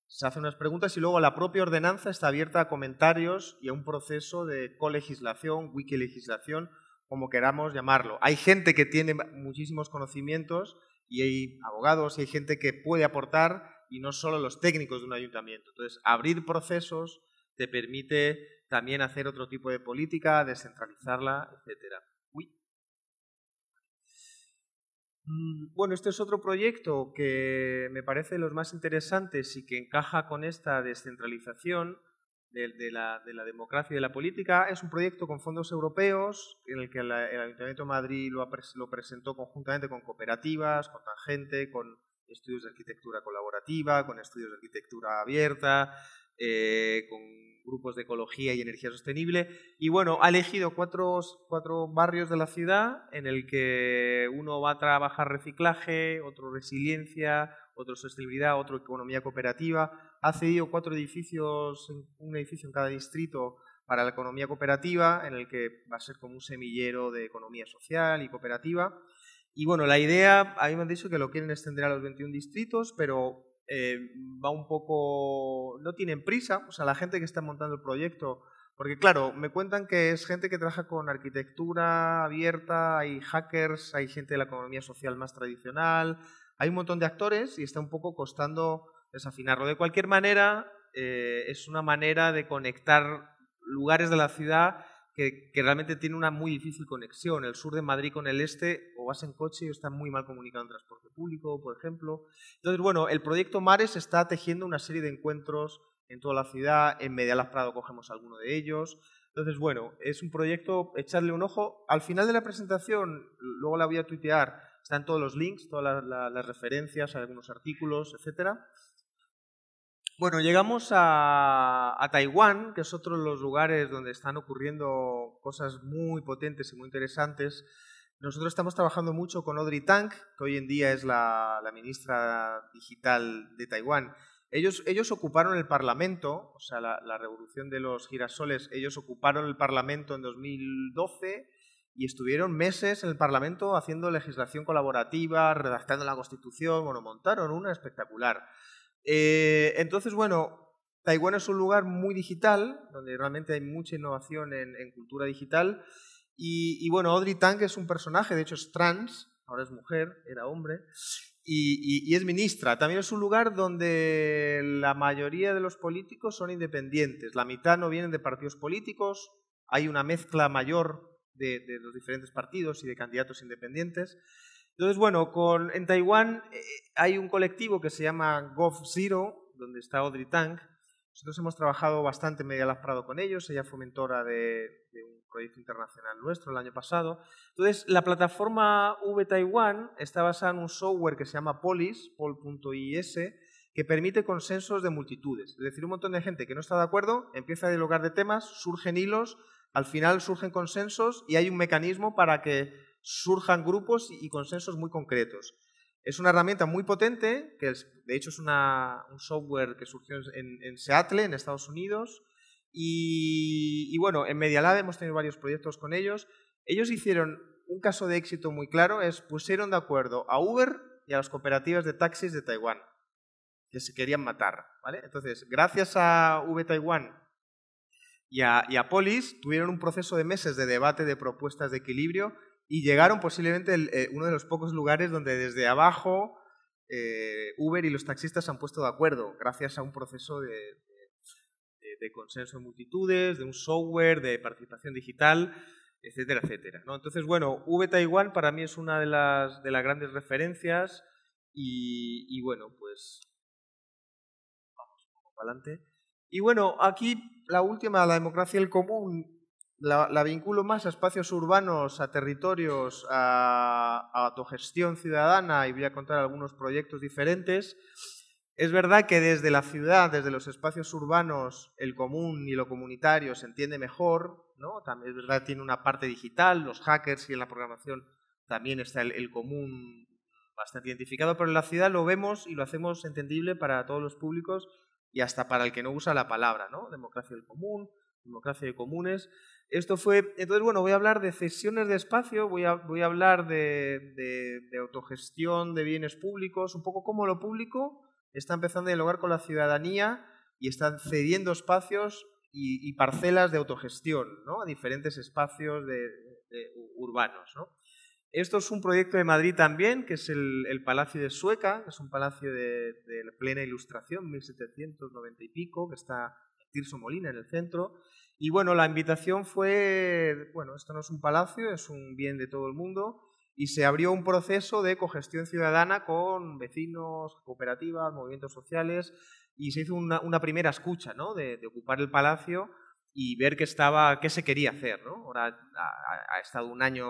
se hacen unas preguntas y luego la propia ordenanza está abierta a comentarios y a un proceso de colegislación, wikilegislación, como queramos llamarlo. Hay gente que tiene muchísimos conocimientos y hay abogados y hay gente que puede aportar y no solo los técnicos de un ayuntamiento. Entonces, abrir procesos te permite también hacer otro tipo de política, descentralizarla, etcétera. Bueno, este es otro proyecto que me parece de los más interesantes y que encaja con esta descentralización de la democracia y de la política. Es un proyecto con fondos europeos en el que el Ayuntamiento de Madrid lo presentó conjuntamente con cooperativas, con Tangente, con estudios de arquitectura colaborativa, con estudios de arquitectura abierta. con grupos de ecología y energía sostenible. Y bueno, ha elegido cuatro barrios de la ciudad en el que uno va a trabajar reciclaje, otro resiliencia, otro sostenibilidad, otro economía cooperativa. Ha cedido 4 edificios, un edificio en cada distrito para la economía cooperativa, en el que va a ser como un semillero de economía social y cooperativa. Y bueno, la idea, a mí me han dicho que lo quieren extender a los 21 distritos, pero va un poco... no tienen prisa, o sea, la gente que está montando el proyecto, porque claro, me cuentan que es gente que trabaja con arquitectura abierta, hay hackers, hay gente de la economía social más tradicional, hay un montón de actores y está un poco costando desafinarlo. De cualquier manera, es una manera de conectar lugares de la ciudad que realmente tiene una muy difícil conexión. El sur de Madrid con el este, o vas en coche o está muy mal comunicado en transporte público, por ejemplo. Entonces, bueno, el proyecto Mares está tejiendo una serie de encuentros en toda la ciudad. En Medialas Prado cogemos alguno de ellos. Entonces, bueno, es un proyecto, echarle un ojo. Al final de la presentación, luego la voy a tuitear, están todos los links, todas las referencias, algunos artículos, etcétera. Bueno, llegamos a Taiwán, que es otro de los lugares donde están ocurriendo cosas muy potentes y muy interesantes. Nosotros estamos trabajando mucho con Audrey Tang, que hoy en día es la ministra digital de Taiwán. Ellos ocuparon el Parlamento, o sea, la revolución de los girasoles, ellos ocuparon el Parlamento en 2012 y estuvieron meses en el Parlamento haciendo legislación colaborativa, redactando la Constitución, bueno, montaron una espectacular. Entonces, bueno, Taiwán es un lugar muy digital, donde realmente hay mucha innovación en cultura digital. Y bueno, Audrey Tang es un personaje, de hecho es trans, ahora es mujer, era hombre, y es ministra. También es un lugar donde la mayoría de los políticos son independientes. La mitad no vienen de partidos políticos, hay una mezcla mayor de los diferentes partidos y de candidatos independientes. Entonces, bueno, en Taiwán hay un colectivo que se llama GovZero, donde está Audrey Tang. Nosotros hemos trabajado bastante en Medialas Prado con ellos. Ella fue mentora de un proyecto internacional nuestro el año pasado. Entonces, la plataforma V-Taiwan está basada en un software que se llama Polis, pol.is, que permite consensos de multitudes. Es decir, un montón de gente que no está de acuerdo empieza a dialogar de temas, surgen hilos, al final surgen consensos y hay un mecanismo para que surjan grupos y consensos muy concretos. Es una herramienta muy potente, que de hecho es un software que surgió en Seattle, en Estados Unidos, y bueno, en Media Lab hemos tenido varios proyectos con ellos. Ellos hicieron un caso de éxito muy claro, pusieron de acuerdo a Uber y a las cooperativas de taxis de Taiwán, que se querían matar, ¿vale? Entonces, gracias a V-Taiwan y a Polis, tuvieron un proceso de meses de debate de propuestas de equilibrio y llegaron posiblemente uno de los pocos lugares donde desde abajo Uber y los taxistas se han puesto de acuerdo, gracias a un proceso de consenso de multitudes, de un software, de participación digital, etcétera, etcétera, ¿no? Entonces, bueno, V-Taiwan para mí es una de las grandes referencias y bueno, pues vamos un poco para adelante. Y bueno, aquí la última, la democracia del común, la vinculo más a espacios urbanos, a territorios, a autogestión ciudadana y voy a contar algunos proyectos diferentes. Es verdad que desde la ciudad, desde los espacios urbanos, el común y lo comunitario se entiende mejor, ¿no? También es verdad que tiene una parte digital, los hackers y en la programación también está el común bastante identificado, pero en la ciudad lo vemos y lo hacemos entendible para todos los públicos y hasta para el que no usa la palabra, ¿no? Democracia del común, democracia de comunes. Esto fue, entonces, bueno, voy a hablar de cesiones de espacio, voy a hablar de autogestión de bienes públicos, un poco cómo lo público está empezando a dialogar con la ciudadanía y están cediendo espacios y parcelas de autogestión, ¿no? A diferentes espacios urbanos, ¿no? Esto es un proyecto de Madrid también, que es el Palacio de Sueca, que es un palacio de plena ilustración, 1790 y pico, que está en Tirso Molina, en el centro. Y bueno, la invitación fue, bueno, esto no es un palacio, es un bien de todo el mundo, y se abrió un proceso de cogestión ciudadana con vecinos, cooperativas, movimientos sociales, y se hizo una primera escucha, ¿no? de ocupar el palacio y ver qué se quería hacer, ¿no? Ahora ha estado un año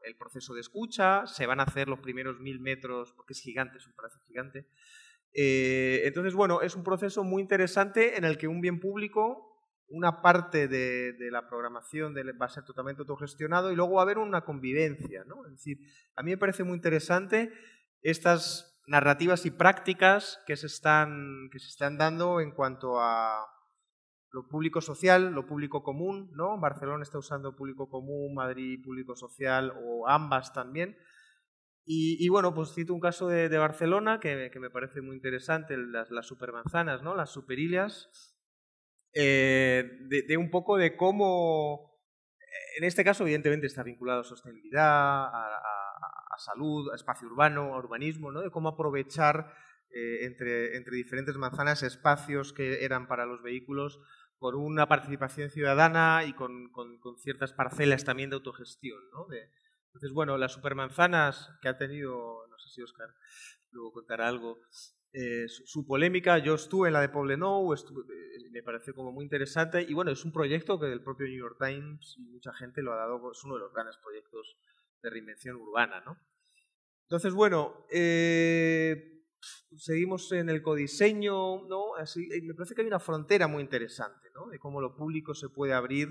el proceso de escucha, se van a hacer los primeros 1000 metros, porque es gigante, es un palacio gigante, Entonces, bueno, es un proceso muy interesante en el que un bien público, una parte de la programación va a ser totalmente autogestionado y luego va a haber una convivencia, ¿no? Es decir, a mí me parece muy interesante estas narrativas y prácticas que se están dando en cuanto a lo público social, lo público común, ¿no? Barcelona está usando público común, Madrid público social o ambas también. Y bueno, pues cito un caso de Barcelona que me parece muy interesante, las supermanzanas, ¿no? Las superillas, de un poco de cómo, en este caso evidentemente está vinculado a sostenibilidad, a salud, a espacio urbano, a urbanismo, ¿no? De cómo aprovechar entre diferentes manzanas espacios que eran para los vehículos con una participación ciudadana y con ciertas parcelas también de autogestión, ¿no? Entonces, bueno, las supermanzanas que ha tenido, no sé si Óscar luego contará algo, su polémica, yo estuve en la de Poblenou, me pareció como muy interesante y bueno, es un proyecto que el propio New York Times y mucha gente lo ha dado, es uno de los grandes proyectos de reinvención urbana, ¿no? Entonces, bueno, seguimos en el codiseño, ¿no? Así, me parece que hay una frontera muy interesante, ¿no? De cómo lo público se puede abrir.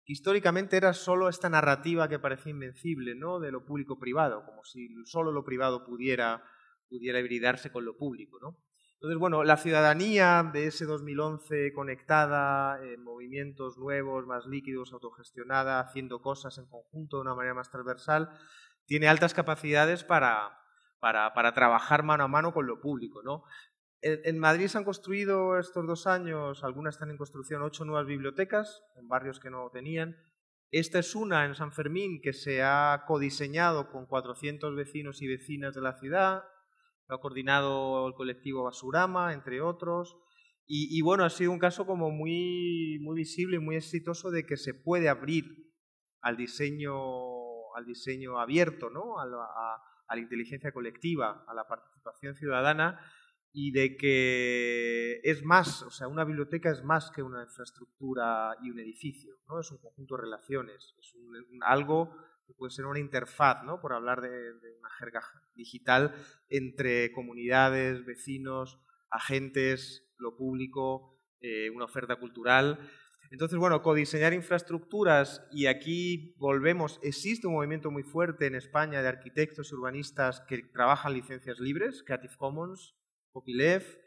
Históricamente era solo esta narrativa que parecía invencible, ¿no? De lo público-privado, como si solo lo privado pudiera hibridarse con lo público, ¿no? Entonces, bueno, la ciudadanía de ese 2011 conectada, movimientos nuevos, más líquidos, autogestionada, haciendo cosas en conjunto de una manera más transversal, tiene altas capacidades para trabajar mano a mano con lo público, ¿no? En Madrid se han construido estos 2 años, algunas están en construcción, 8 nuevas bibliotecas en barrios que no tenían. Esta es una en San Fermín que se ha codiseñado con 400 vecinos y vecinas de la ciudad, lo ha coordinado el colectivo Basurama, entre otros. Y bueno, ha sido un caso como muy visible y muy exitoso de que se puede abrir al diseño abierto, ¿no? A la inteligencia colectiva, a la participación ciudadana y de que es más, o sea, una biblioteca es más que una infraestructura y un edificio, ¿no? Es un conjunto de relaciones, es algo que puede ser una interfaz, ¿no? Por hablar de una jerga digital entre comunidades, vecinos, agentes, lo público, una oferta cultural. Entonces, bueno, codiseñar infraestructuras, y aquí volvemos, existe un movimiento muy fuerte en España de arquitectos y urbanistas que trabajan licencias libres, Creative Commons, Copyleft,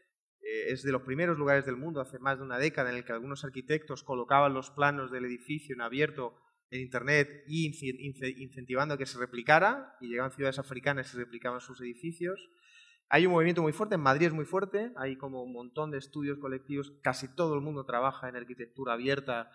es de los primeros lugares del mundo hace más de una década en el que algunos arquitectos colocaban los planos del edificio en abierto en Internet y incentivando a que se replicara, y llegaban ciudades africanas y se replicaban sus edificios. Hay un movimiento muy fuerte, en Madrid es muy fuerte, hay como un montón de estudios colectivos, casi todo el mundo trabaja en arquitectura abierta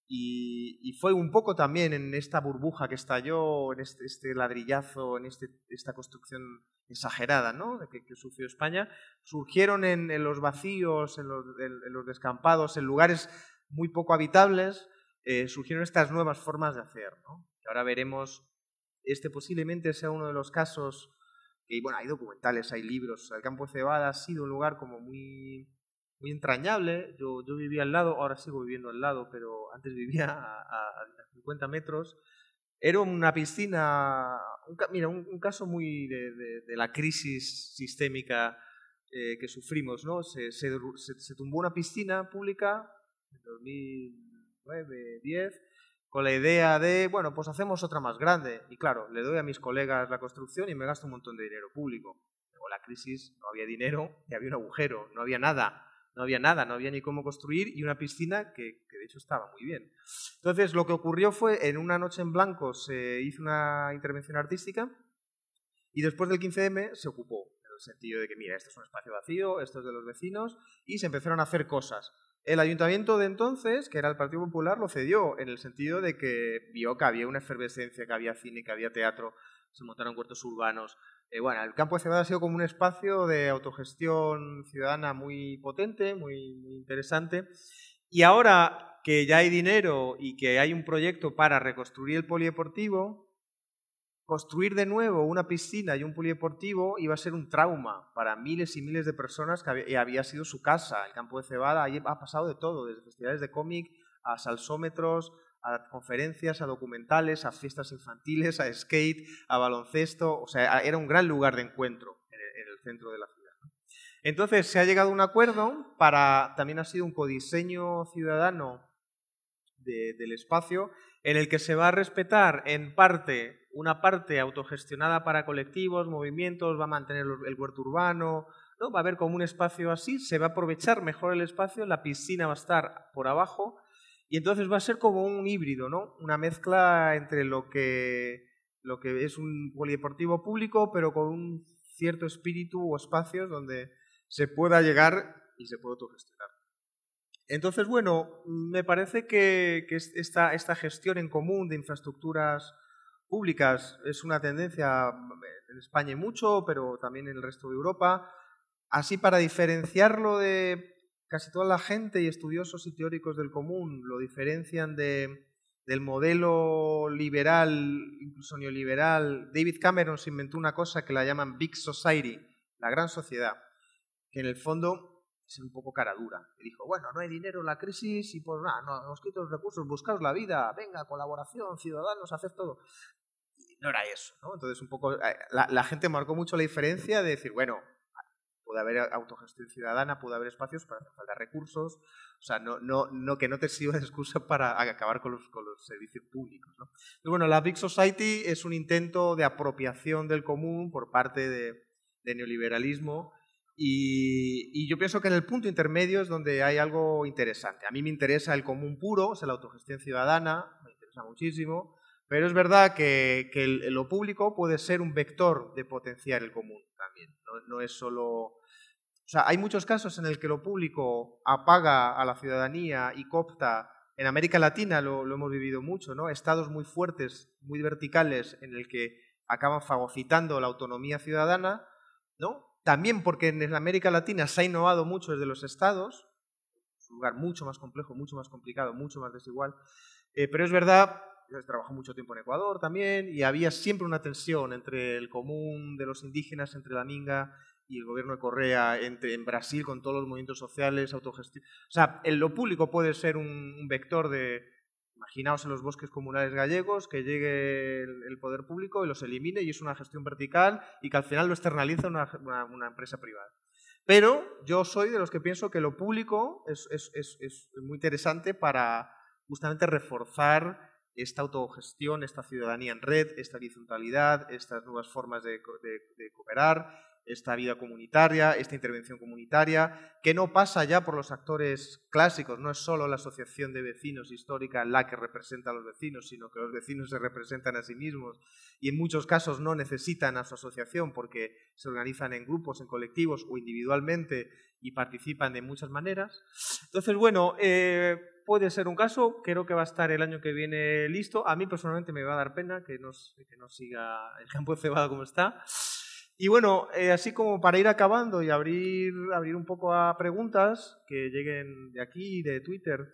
y fue un poco también en esta burbuja que estalló, en este ladrillazo, en esta construcción exagerada, ¿no? que sufrió España, surgieron en los vacíos, en los descampados, en lugares muy poco habitables, surgieron estas nuevas formas de hacer, ¿no? Y ahora veremos, posiblemente sea uno de los casos. Y bueno, hay documentales, hay libros. El Campo de Cebada ha sido un lugar como muy entrañable. Yo vivía al lado, ahora sigo viviendo al lado, pero antes vivía a 50 metros. Era una piscina, un caso muy de la crisis sistémica que sufrimos, ¿no? Se tumbó una piscina pública en 2009-10, con la idea de, bueno, pues hacemos otra más grande. Y claro, le doy a mis colegas la construcción y me gasto un montón de dinero público. Luego la crisis, no había dinero y había un agujero, no había nada, no había ni cómo construir y una piscina que de hecho estaba muy bien. Entonces, lo que ocurrió fue, en una noche en blanco se hizo una intervención artística y después del 15M se ocupó, en el sentido de que, mira, este es un espacio vacío, esto es de los vecinos, y se empezaron a hacer cosas. El ayuntamiento de entonces, que era el Partido Popular, lo cedió, en el sentido de que vio que había una efervescencia, que había cine, que había teatro, se montaron huertos urbanos. Bueno, el Campo de Cebada ha sido como un espacio de autogestión ciudadana muy potente, muy interesante. Y ahora que ya hay dinero y que hay un proyecto para reconstruir el polideportivo, construir de nuevo una piscina y un polideportivo iba a ser un trauma para miles y miles de personas que había sido su casa. El Campo de Cebada, ahí ha pasado de todo, desde festivales de cómic a salsómetros, a conferencias, a documentales, a fiestas infantiles, a skate, a baloncesto. O sea, era un gran lugar de encuentro en el centro de la ciudad. Entonces se ha llegado a un acuerdo para, también ha sido un codiseño ciudadano del espacio, en el que se va a respetar en parte, una parte autogestionada para colectivos, movimientos, va a mantener el huerto urbano, ¿no? Va a haber como un espacio así, se va a aprovechar mejor el espacio, la piscina va a estar por abajo y entonces va a ser como un híbrido, ¿no? Una mezcla entre lo que es un polideportivo público, pero con un cierto espíritu o espacios donde se pueda llegar y se puede autogestionar. Entonces, bueno, me parece que esta gestión en común de infraestructuras públicas es una tendencia en España y mucho, pero también en el resto de Europa. Así, para diferenciarlo de casi toda la gente y estudiosos y teóricos del común, lo diferencian del modelo liberal, incluso neoliberal. David Cameron se inventó una cosa que la llaman Big Society, la gran sociedad, que en el fondo es un poco cara dura. Que dijo, bueno, no hay dinero en la crisis y pues nada, no, os quito los recursos, buscaos la vida, venga, colaboración, ciudadanos, haced todo. Y no era eso, ¿no? Entonces un poco la gente marcó mucho la diferencia de decir, bueno, puede haber autogestión ciudadana, puede haber espacios, pero hace falta recursos, o sea, no que no te sirva de excusa para acabar con los servicios públicos, ¿no? Entonces, bueno, la Big Society es un intento de apropiación del común por parte de neoliberalismo. Y yo pienso que en el punto intermedio es donde hay algo interesante. A mí me interesa el común puro, o sea, la autogestión ciudadana, me interesa muchísimo, pero es verdad que lo público puede ser un vector de potenciar el común también. No es solo... O sea, hay muchos casos en el que lo público apaga a la ciudadanía y coopta. En América Latina lo hemos vivido mucho, ¿no? Estados muy fuertes, muy verticales, en el que acaban fagocitando la autonomía ciudadana, ¿no? También porque en América Latina se ha innovado mucho desde los estados, es un lugar mucho más complejo, mucho más complicado, mucho más desigual, pero es verdad, yo trabajo mucho tiempo en Ecuador también, y había siempre una tensión entre el común de los indígenas, entre la Minga y el gobierno de Correa, en Brasil con todos los movimientos sociales, autogestión. O sea, lo público puede ser un vector de... Imaginaos en los bosques comunales gallegos que llegue el poder público y los elimine y es una gestión vertical y que al final lo externaliza una empresa privada. Pero yo soy de los que pienso que lo público es muy interesante para justamente reforzar esta autogestión, esta ciudadanía en red, esta horizontalidad, estas nuevas formas de cooperar, esta vida comunitaria, esta intervención comunitaria, que no pasa ya por los actores clásicos, no es solo la asociación de vecinos histórica la que representa a los vecinos, sino que los vecinos se representan a sí mismos y en muchos casos no necesitan a su asociación porque se organizan en grupos, en colectivos o individualmente y participan de muchas maneras. Entonces, bueno, puede ser un caso, creo que va a estar el año que viene listo. A mí personalmente me va a dar pena que no siga el campo de cebada como está. Y bueno, así como para ir acabando y abrir un poco a preguntas que lleguen de aquí, de Twitter,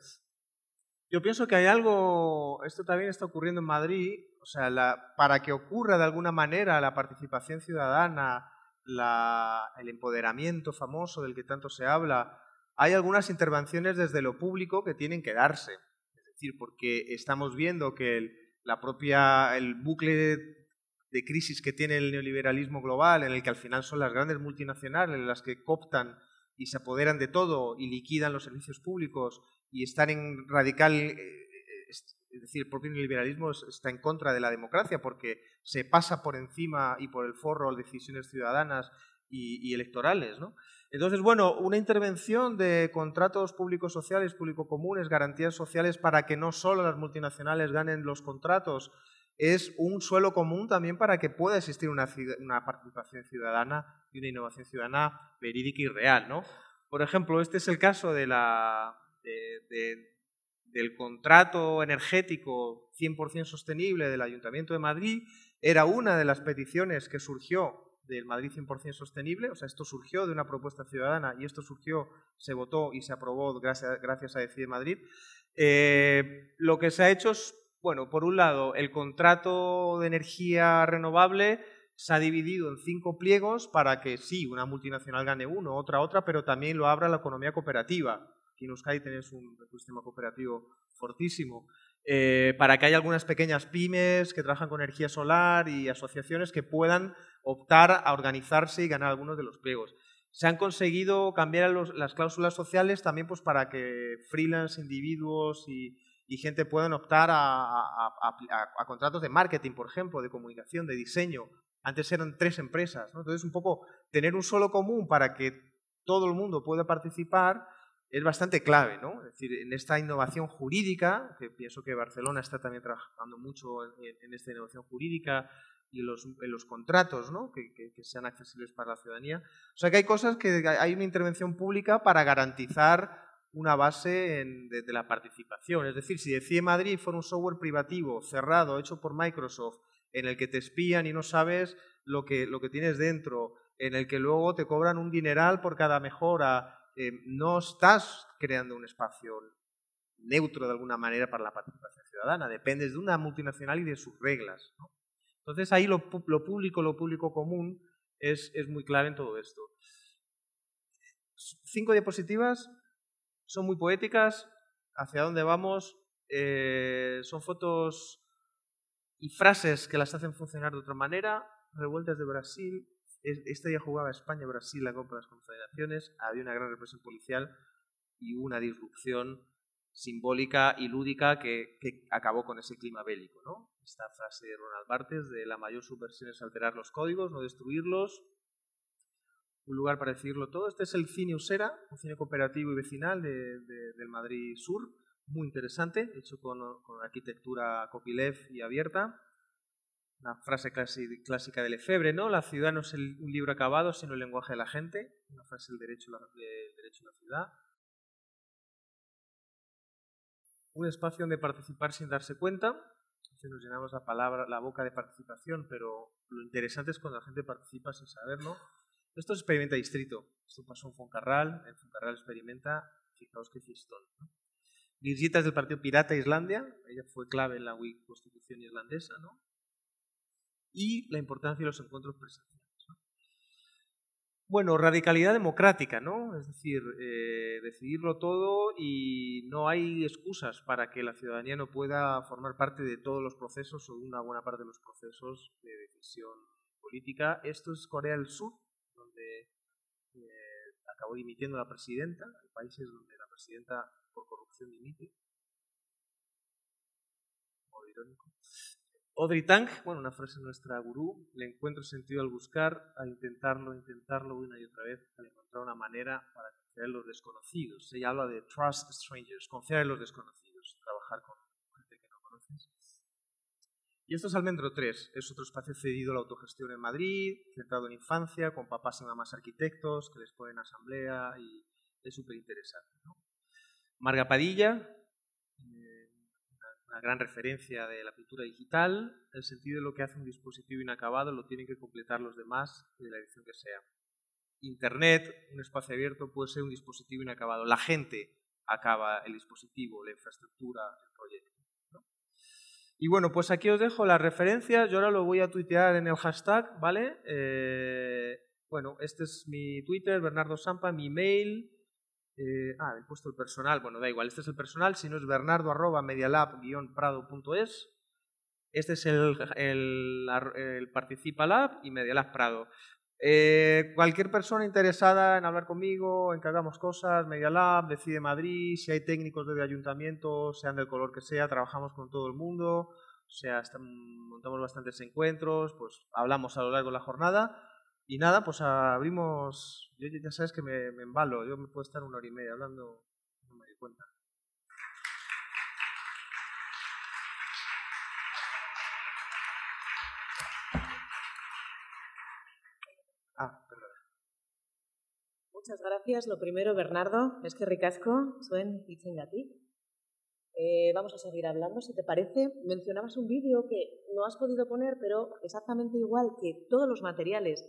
yo pienso que hay algo, esto también está ocurriendo en Madrid, o sea, para que ocurra de alguna manera la participación ciudadana, el empoderamiento famoso del que tanto se habla, hay algunas intervenciones desde lo público que tienen que darse. Es decir, porque estamos viendo que el bucle de crisis que tiene el neoliberalismo global, en el que al final son las grandes multinacionales las que cooptan y se apoderan de todo y liquidan los servicios públicos y están en radical, es decir, el propio neoliberalismo está en contra de la democracia porque se pasa por encima y por el forro decisiones ciudadanas y electorales, ¿no? Entonces, bueno, una intervención de contratos públicos sociales, público-comunes, garantías sociales para que no solo las multinacionales ganen los contratos, es un suelo común también para que pueda existir una participación ciudadana y una innovación ciudadana verídica y real, ¿no? Por ejemplo, este es el caso del contrato energético 100% sostenible del Ayuntamiento de Madrid. Era una de las peticiones que surgió del Madrid 100% sostenible, o sea, esto surgió de una propuesta ciudadana y esto se votó y se aprobó gracias a Decide Madrid. Lo que se ha hecho es, bueno, por un lado, el contrato de energía renovable se ha dividido en 5 pliegos para que sí, una multinacional gane uno, otra, pero también lo abra la economía cooperativa. Aquí en Euskadi tenéis un ecosistema cooperativo fortísimo. Para que haya algunas pequeñas pymes que trabajan con energía solar y asociaciones que puedan optar a organizarse y ganar algunos de los pliegos. Se han conseguido cambiar las cláusulas sociales también pues, para que freelance, individuos y gente puedan optar a contratos de marketing, por ejemplo, de comunicación, de diseño. Antes eran 3 empresas, ¿no? Entonces, un poco tener un solo común para que todo el mundo pueda participar es bastante clave, ¿no? Es decir, en esta innovación jurídica, que pienso que Barcelona está también trabajando mucho en esta innovación jurídica y en los contratos, ¿no? que sean accesibles para la ciudadanía. O sea que hay cosas que hay una intervención pública para garantizar una base de la participación. Es decir, si Decide Madrid fuera un software privativo, cerrado, hecho por Microsoft, en el que te espían y no sabes lo que tienes dentro, en el que luego te cobran un dineral por cada mejora, no estás creando un espacio neutro de alguna manera para la participación ciudadana, dependes de una multinacional y de sus reglas, ¿no? Entonces ahí lo público común es muy clave en todo esto. 5 diapositivas, son muy poéticas, hacia dónde vamos, son fotos y frases que las hacen funcionar de otra manera, revueltas de Brasil. Este día jugaba España-Brasil la Copa de las Confederaciones, había una gran represión policial y una disrupción simbólica y lúdica que acabó con ese clima bélico, ¿no? Esta frase de Ronald Barthes de la mayor subversión es alterar los códigos, no destruirlos. Un lugar para decidirlo todo. Este es el Cine Usera, un cine cooperativo y vecinal del Madrid Sur, muy interesante, hecho con arquitectura copyleft y abierta. Una frase clásica de Lefebvre, ¿no? La ciudad no es un libro acabado, sino el lenguaje de la gente. Una frase del derecho a la ciudad. Un espacio donde participar sin darse cuenta. Nos llenamos la boca de participación, pero lo interesante es cuando la gente participa sin saberlo. Esto es Experimenta Distrito. Esto pasó en Foncarral Experimenta, fijaos qué fistón, ¿no? Birgitta es del Partido Pirata Islandia, ella fue clave en la Constitución islandesa, ¿no? Y la importancia de los encuentros presenciales, ¿no? Bueno, radicalidad democrática, ¿no? Es decir, decidirlo todo y no hay excusas para que la ciudadanía no pueda formar parte de todos los procesos o de una buena parte de los procesos de decisión política. Esto es Corea del Sur, donde acabó dimitiendo la presidenta. Hay países donde la presidenta por corrupción dimite. Modo irónico. Audrey Tang, bueno, una frase de nuestra gurú: le encuentro sentido al buscar, al intentarlo una y otra vez, al encontrar una manera para confiar en los desconocidos. Ella habla de trust strangers, confiar en los desconocidos, trabajar con gente que no conoces. Y esto es Almendro 3, es otro espacio cedido a la autogestión en Madrid, centrado en infancia, con papás y mamás arquitectos que les ponen asamblea y es súper interesante, ¿no? Marga Padilla, una gran referencia de la pintura digital, el sentido de lo que hace un dispositivo inacabado lo tienen que completar los demás de la edición que sea. Internet, un espacio abierto, puede ser un dispositivo inacabado. La gente acaba el dispositivo, la infraestructura, el proyecto, ¿no? Y bueno, pues aquí os dejo las referencias. Yo ahora lo voy a tuitear en el hashtag, ¿vale? Bueno, este es mi Twitter, Bernardo Sampa, mi mail. He puesto el personal, bueno, da igual, este es el personal, si no es bernardo@medialab-prado.es. Este es el Participa Lab y Medialab Prado. Cualquier persona interesada en hablar conmigo, en que hagamos cosas, Medialab, Decide Madrid, si hay técnicos de ayuntamiento, sean del color que sea, trabajamos con todo el mundo, o sea, montamos bastantes encuentros, pues hablamos a lo largo de la jornada. Y nada, pues abrimos. Yo ya sabes que me embalo, yo me puedo estar 1 hora y media hablando, no me doy cuenta. Perdón. Muchas gracias. Lo primero, Bernardo, es que ricasco, zuen hitzengatik. Vamos a seguir hablando, si te parece. Mencionabas un vídeo que no has podido poner, pero exactamente igual que todos los materiales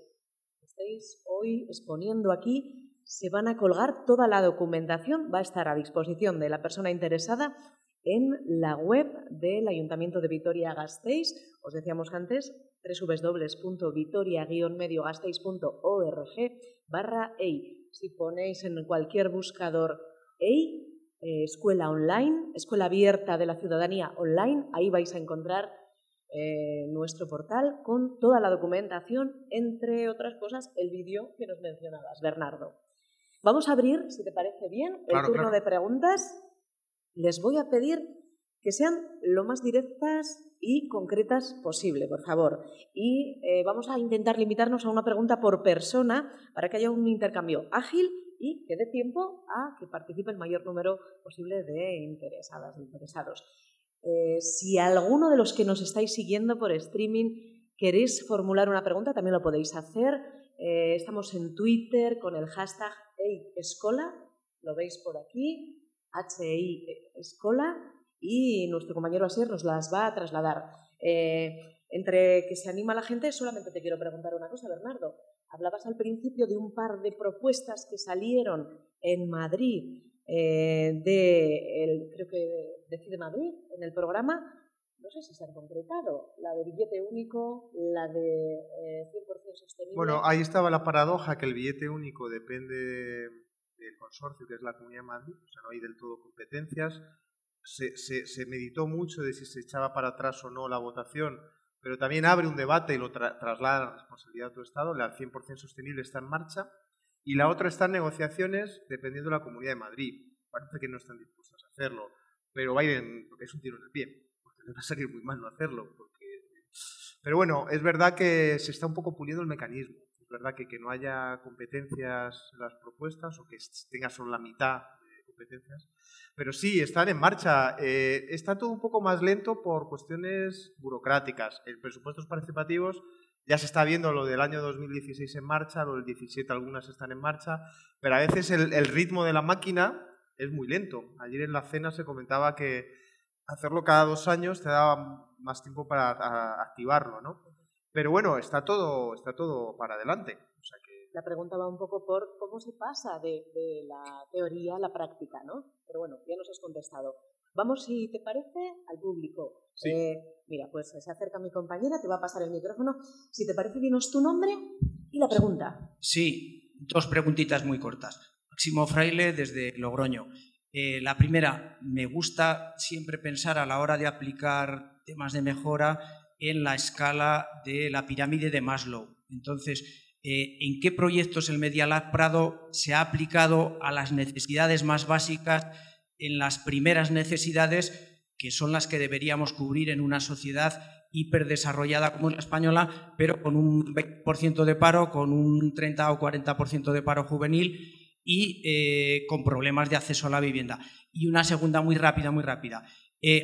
que estáis hoy exponiendo aquí, se van a colgar. Toda la documentación va a estar a disposición de la persona interesada en la web del Ayuntamiento de Vitoria-Gasteiz. Os decíamos antes, www.vitoria-gasteiz.org/EI. Si ponéis en cualquier buscador EI, escuela online, escuela abierta de la ciudadanía online, ahí vais a encontrar nuestro portal con toda la documentación, entre otras cosas, el vídeo que nos mencionabas, Bernardo. Vamos a abrir, si te parece bien, el turno de preguntas. Les voy a pedir que sean lo más directas y concretas posible, por favor. Y vamos a intentar limitarnos a una pregunta por persona para que haya un intercambio ágil y que dé tiempo a que participe el mayor número posible de interesadas e interesados. Si alguno de los que nos estáis siguiendo por streaming queréis formular una pregunta, también lo podéis hacer. Estamos en Twitter con el hashtag #Escola, lo veis por aquí, #Escola, y nuestro compañero Asier nos las va a trasladar. Entre que se anima la gente, solamente te quiero preguntar una cosa, Bernardo. Hablabas al principio de un par de propuestas que salieron en Madrid, creo que Decide Madrid, en el programa. No sé si se han concretado. La de billete único, la de 100% sostenible. Bueno, ahí estaba la paradoja que el billete único depende del consorcio, que es la Comunidad de Madrid, o sea, no hay del todo competencias. Se meditó mucho de si se echaba para atrás o no la votación, pero también abre un debate y lo traslada a la responsabilidad de tu Estado. La 100% sostenible está en marcha y la otra está en negociaciones dependiendo de la Comunidad de Madrid. Parece que no están dispuestos a hacerlo, pero Biden es un tiro en el pie, porque le va a salir muy mal no hacerlo. Pero bueno, es verdad que se está un poco puliendo el mecanismo. Es verdad que no haya competencias en las propuestas o que tenga solo la mitad de competencias. Pero sí, están en marcha. Está todo un poco más lento por cuestiones burocráticas. En presupuestos participativos ya se está viendo lo del año 2016 en marcha, lo del 17 algunas están en marcha, pero a veces el ritmo de la máquina es muy lento. Ayer en la cena se comentaba que hacerlo cada 2 años te daba más tiempo para activarlo, ¿no? Pero bueno, está todo para adelante. O sea que... La pregunta va un poco por cómo se pasa de la teoría a la práctica, ¿no? Pero bueno, ya nos has contestado. Vamos, si te parece, al público. Sí. Mira, pues se acerca mi compañera, te va a pasar el micrófono. Si te parece, dinos tu nombre y la pregunta. Sí, 2 preguntitas muy cortas. Máximo Fraile, desde Logroño. La primera, me gusta siempre pensar a la hora de aplicar temas de mejora en la escala de la pirámide de Maslow. Entonces, ¿en qué proyectos el Media Lab Prado se ha aplicado a las necesidades más básicas, en las primeras necesidades, que son las que deberíamos cubrir en una sociedad hiperdesarrollada como la española, pero con un 20% de paro, con un 30 o 40% de paro juvenil y con problemas de acceso a la vivienda? Y una segunda muy rápida.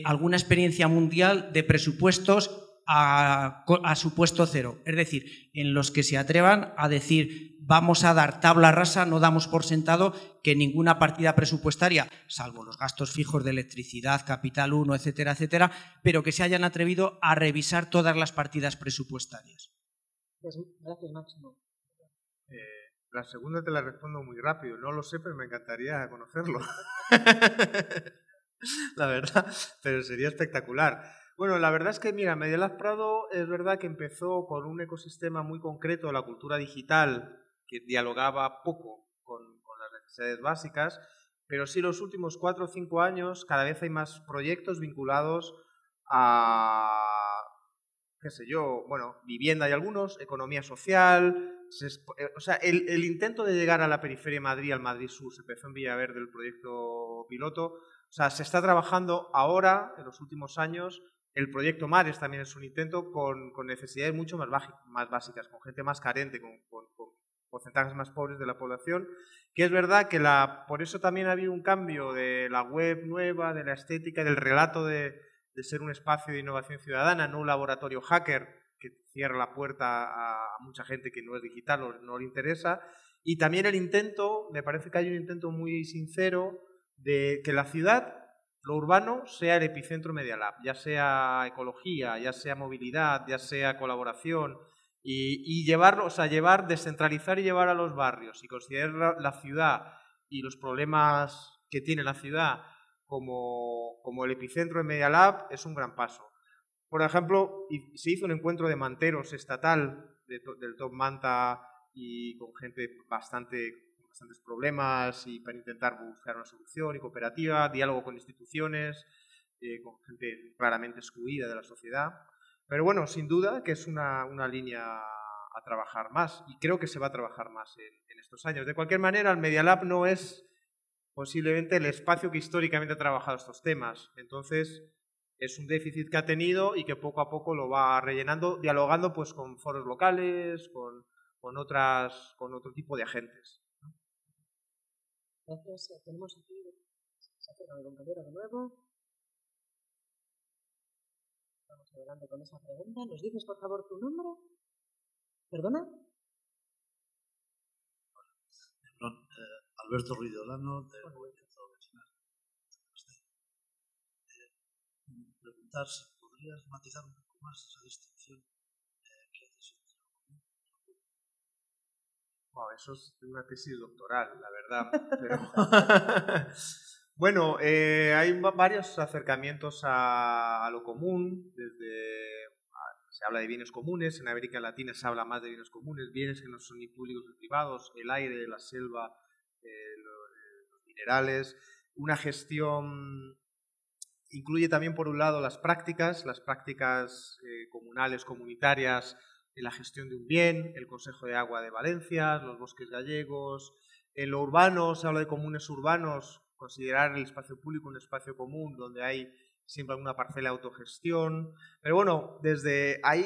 ¿Alguna experiencia mundial de presupuestos a supuesto cero? Es decir, en los que se atrevan a decir vamos a dar tabla rasa, no damos por sentado que ninguna partida presupuestaria, salvo los gastos fijos de electricidad, capital 1, etcétera, etcétera, pero que se hayan atrevido a revisar todas las partidas presupuestarias. Gracias, Máximo. La segunda te la respondo muy rápido. No lo sé, pero me encantaría conocerlo. La verdad, pero sería espectacular. Bueno, la verdad es que, mira, Media Lab Prado es verdad que empezó con un ecosistema muy concreto de la cultura digital que dialogaba poco con las necesidades básicas, pero sí los últimos 4 o 5 años cada vez hay más proyectos vinculados a, qué sé yo, bueno, vivienda y algunos, economía social. O sea, el intento de llegar a la periferia de Madrid, al Madrid Sur, se empezó en Villaverde el proyecto piloto. O sea, se está trabajando ahora, en los últimos años. El proyecto Mares también es un intento con necesidades mucho más básicas, con gente más carente, con porcentajes más pobres de la población, que es verdad que por eso también ha habido un cambio de la web nueva, de la estética, del relato de ser un espacio de innovación ciudadana, no un laboratorio hacker que cierra la puerta a mucha gente que no es digital o no le interesa. Y también el intento, me parece que hay un intento muy sincero de que la ciudad, lo urbano, sea el epicentro Media Lab, ya sea ecología, ya sea movilidad, ya sea colaboración, y llevarlo, o sea, descentralizar y llevar a los barrios y considerar la ciudad y los problemas que tiene la ciudad como el epicentro de Media Lab es un gran paso. Por ejemplo, se hizo un encuentro de manteros estatal del Top Manta y con gente bastantes problemas y para intentar buscar una solución y cooperativa, diálogo con instituciones, con gente claramente excluida de la sociedad. Pero bueno, sin duda que es una línea a trabajar más y creo que se va a trabajar más en estos años. De cualquier manera, el Media Lab no es posiblemente el espacio que históricamente ha trabajado estos temas. Entonces, es un déficit que ha tenido y que poco a poco lo va rellenando, dialogando pues con foros locales, con otro tipo de agentes. Gracias. Tenemos aquí, se acerca mi compañero de nuevo. Vamos adelante con esa pregunta. ¿Nos dices, por favor, tu nombre? ¿Perdona? Perdón, Alberto Ruiz de Olano, del Centro Vecinal. Preguntar si podrías matizar un poco más esa distinción que haces entre lo común y lo público. Wow, eso es una tesis doctoral, la verdad. Pero bueno, hay varios acercamientos a lo común. Se habla de bienes comunes, en América Latina se habla más de bienes comunes, bienes que no son ni públicos ni privados, el aire, la selva, los minerales. Una gestión incluye también, por un lado, las prácticas comunales, comunitarias, en la gestión de un bien, el Consejo de Agua de Valencia, los bosques gallegos. En lo urbano se habla de comunes urbanos, considerar el espacio público un espacio común donde hay siempre alguna parcela de autogestión. Pero bueno, desde ahí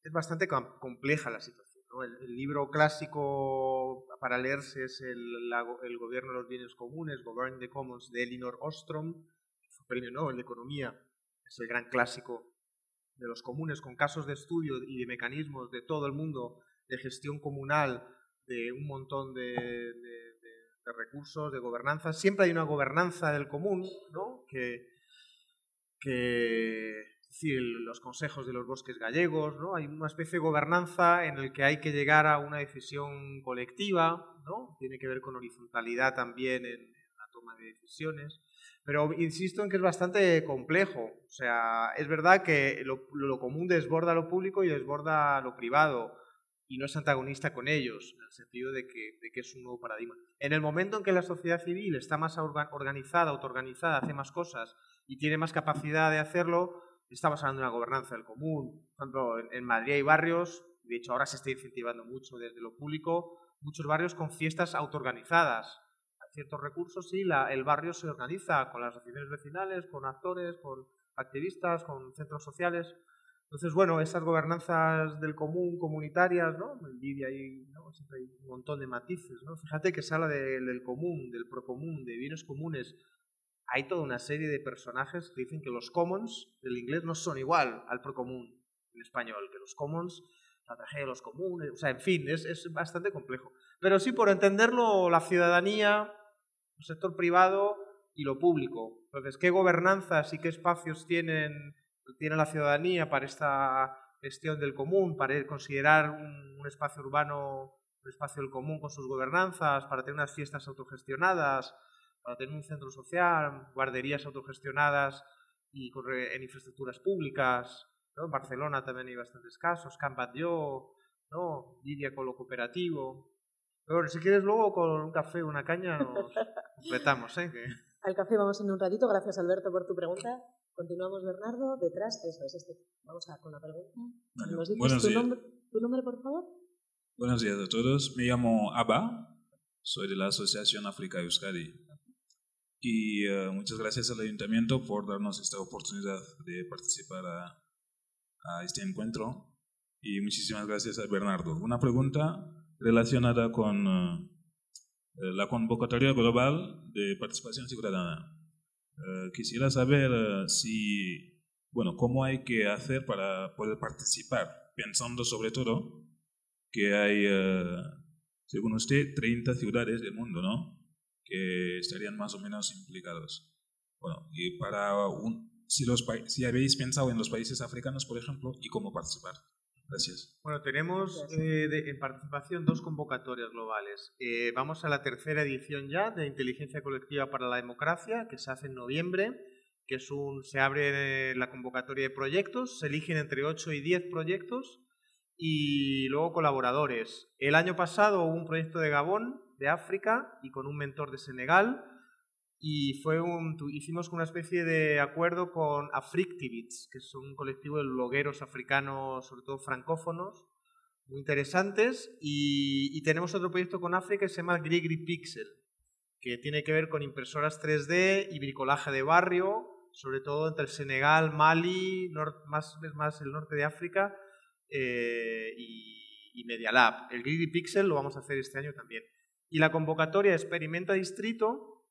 es bastante compleja la situación, ¿no? El libro clásico para leerse es el Gobierno de los Bienes Comunes, Governing the Commons, de Elinor Ostrom, que fue premio Nobel de Economía. Es el gran clásico de los comunes, con casos de estudio y de mecanismos de todo el mundo, de gestión comunal, de un montón de recursos, de gobernanza. Siempre hay una gobernanza del común, ¿no? Es decir, los consejos de los bosques gallegos, ¿no? Hay una especie de gobernanza en el que hay que llegar a una decisión colectiva, ¿no? Tiene que ver con horizontalidad también en la toma de decisiones. Pero insisto en que es bastante complejo. O sea, es verdad que lo común desborda lo público y desborda lo privado y no es antagonista con ellos, en el sentido de que es un nuevo paradigma. En el momento en que la sociedad civil está más organizada, autoorganizada, hace más cosas y tiene más capacidad de hacerlo, estamos hablando de una gobernanza del común. Por ejemplo, en Madrid hay barrios, de hecho ahora se está incentivando mucho desde lo público, muchos barrios con fiestas autoorganizadas. Hay ciertos recursos y el barrio se organiza con las asociaciones vecinales, con actores, con activistas, con centros sociales. Entonces, bueno, esas gobernanzas del común, comunitarias, ¿no? En Lidia ¿no? Siempre hay un montón de matices, ¿no? Fíjate que se habla del común, del procomún, de bienes comunes. Hay toda una serie de personajes que dicen que los commons del inglés no son igual al procomún en español, que los commons, la tragedia de los comunes, o sea, en fin, es bastante complejo. Pero sí, por entenderlo, la ciudadanía, el sector privado y lo público. Entonces, ¿qué gobernanzas y qué espacios tiene la ciudadanía para esta gestión del común, para considerar un espacio urbano, un espacio del común con sus gobernanzas, para tener unas fiestas autogestionadas, para tener un centro social, guarderías autogestionadas y en infraestructuras públicas, ¿no? En Barcelona también hay bastantes casos, Can Batlló, ¿no? Lidia con lo cooperativo. Pero bueno, si quieres luego con un café o una caña nos completamos, ¿eh? Al café vamos en un ratito. Gracias, Alberto, por tu pregunta. Continuamos, Bernardo, detrás. Eso es Vamos con la pregunta. ¿Nos dices tu nombre, por favor? Buenos días a todos. Me llamo Abba. Soy de la Asociación África Euskadi. Y muchas gracias al Ayuntamiento por darnos esta oportunidad de participar a este encuentro. Y muchísimas gracias a Bernardo. Una pregunta relacionada con la convocatoria global de participación ciudadana. Quisiera saber cómo hay que hacer para poder participar, pensando sobre todo que hay, según usted, 30 ciudades del mundo, ¿no?, que estarían más o menos implicados. Bueno, y si habéis pensado en los países africanos, por ejemplo, y cómo participar. Gracias. Bueno, tenemos en participación 2 convocatorias globales. Vamos a la 3ª edición ya de Inteligencia Colectiva para la Democracia, que se hace en noviembre, que se abre la convocatoria de proyectos, se eligen entre 8 y 10 proyectos y luego colaboradores. El año pasado hubo un proyecto de Gabón, de África, y con un mentor de Senegal. y hicimos una especie de acuerdo con Africtivits, que es un colectivo de blogueros africanos, sobre todo francófonos, muy interesantes, y tenemos otro proyecto con África que se llama Grigri Pixel, que tiene que ver con impresoras 3D y bricolaje de barrio, sobre todo entre el Senegal, Mali, más el norte de África, y Media Lab. El Grigri Pixel lo vamos a hacer este año también. Y la convocatoria Experimenta Distrito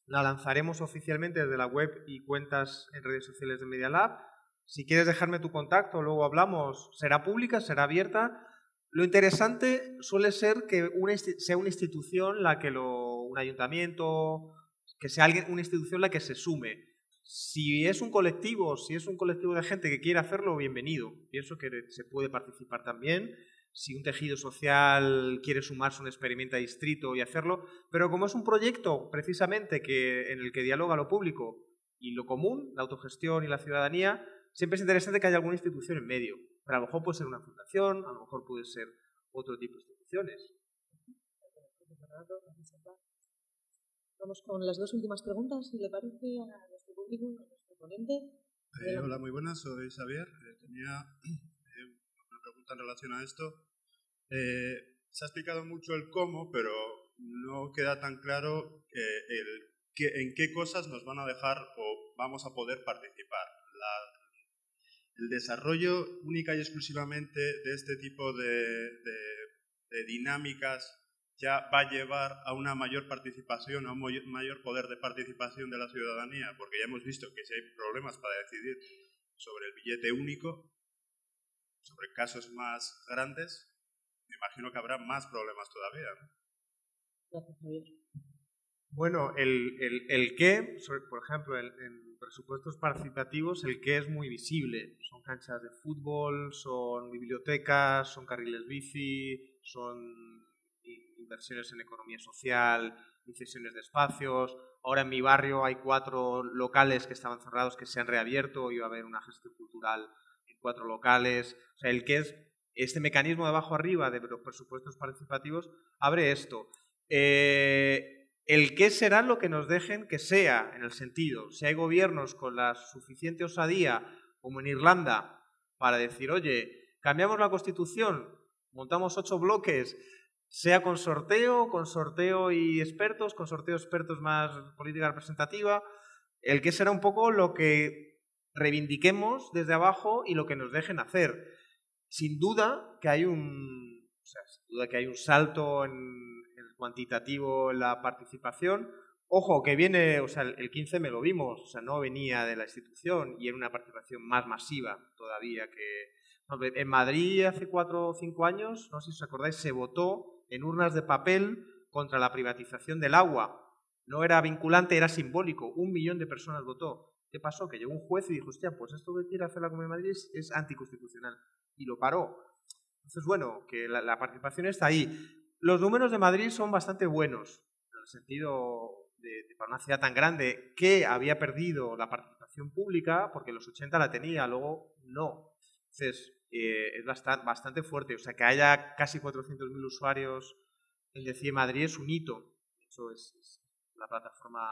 la lanzaremos oficialmente desde la web y cuentas en redes sociales de Media Lab. Si quieres dejarme tu contacto, luego hablamos. Será pública, será abierta. Lo interesante suele ser que sea una institución un ayuntamiento, que sea una institución la que se sume. Si es un colectivo de gente que quiere hacerlo, bienvenido. Pienso que se puede participar también. Si un tejido social quiere sumarse a un Experimenta Distrito y hacerlo, pero como es un proyecto precisamente en el que dialoga lo público y lo común, la autogestión y la ciudadanía, siempre es interesante que haya alguna institución en medio. Pero a lo mejor puede ser una fundación, a lo mejor puede ser otro tipo de instituciones. Vamos con las dos últimas preguntas, si le parece a nuestro público, a nuestro ponente. Hola, muy buenas, soy Xavier. Tenía una pregunta en relación a esto. Se ha explicado mucho el cómo, pero no queda tan claro en qué cosas nos van a dejar o vamos a poder participar. El desarrollo única y exclusivamente de este tipo de dinámicas ya va a llevar a una mayor participación, a un mayor poder de participación de la ciudadanía, porque ya hemos visto que si hay problemas para decidir sobre el billete único, sobre casos más grandes, me imagino que habrá más problemas todavía, ¿no? Gracias, Javier. Bueno, el qué, por ejemplo, en presupuestos participativos, el qué es muy visible. Son canchas de fútbol, son bibliotecas, son carriles bici, son inversiones en economía social, incesiones de espacios. Ahora en mi barrio hay 4 locales que estaban cerrados que se han reabierto y va a haber una gestión cultural en 4 locales. O sea, el qué es este mecanismo de abajo arriba de los presupuestos participativos abre esto. El qué será lo que nos dejen que sea, en el sentido, si hay gobiernos con la suficiente osadía, como en Irlanda, para decir, oye, cambiamos la Constitución, montamos 8 bloques, sea con sorteo y expertos, con sorteo expertos más política representativa, el qué será un poco lo que reivindiquemos desde abajo y lo que nos dejen hacer. Sin duda que hay un salto en el cuantitativo en la participación. Ojo, que viene, o sea, el 15 me lo vimos, o sea, no venía de la institución y era una participación más masiva todavía que... En Madrid hace 4 o 5 años, no sé si os acordáis, se votó en urnas de papel contra la privatización del agua. No era vinculante, era simbólico. 1 millón de personas votó. ¿Qué pasó? Que llegó un juez y dijo, hostia, pues esto que quiere hacer la Comunidad de Madrid es anticonstitucional. Y lo paró. Entonces, bueno, que la participación está ahí. Los números de Madrid son bastante buenos, en el sentido de para una ciudad tan grande que había perdido la participación pública, porque en los 80 la tenía, luego no. Entonces, es bastante fuerte. O sea, que haya casi 400.000 usuarios en Decide Madrid es un hito. De hecho, es la plataforma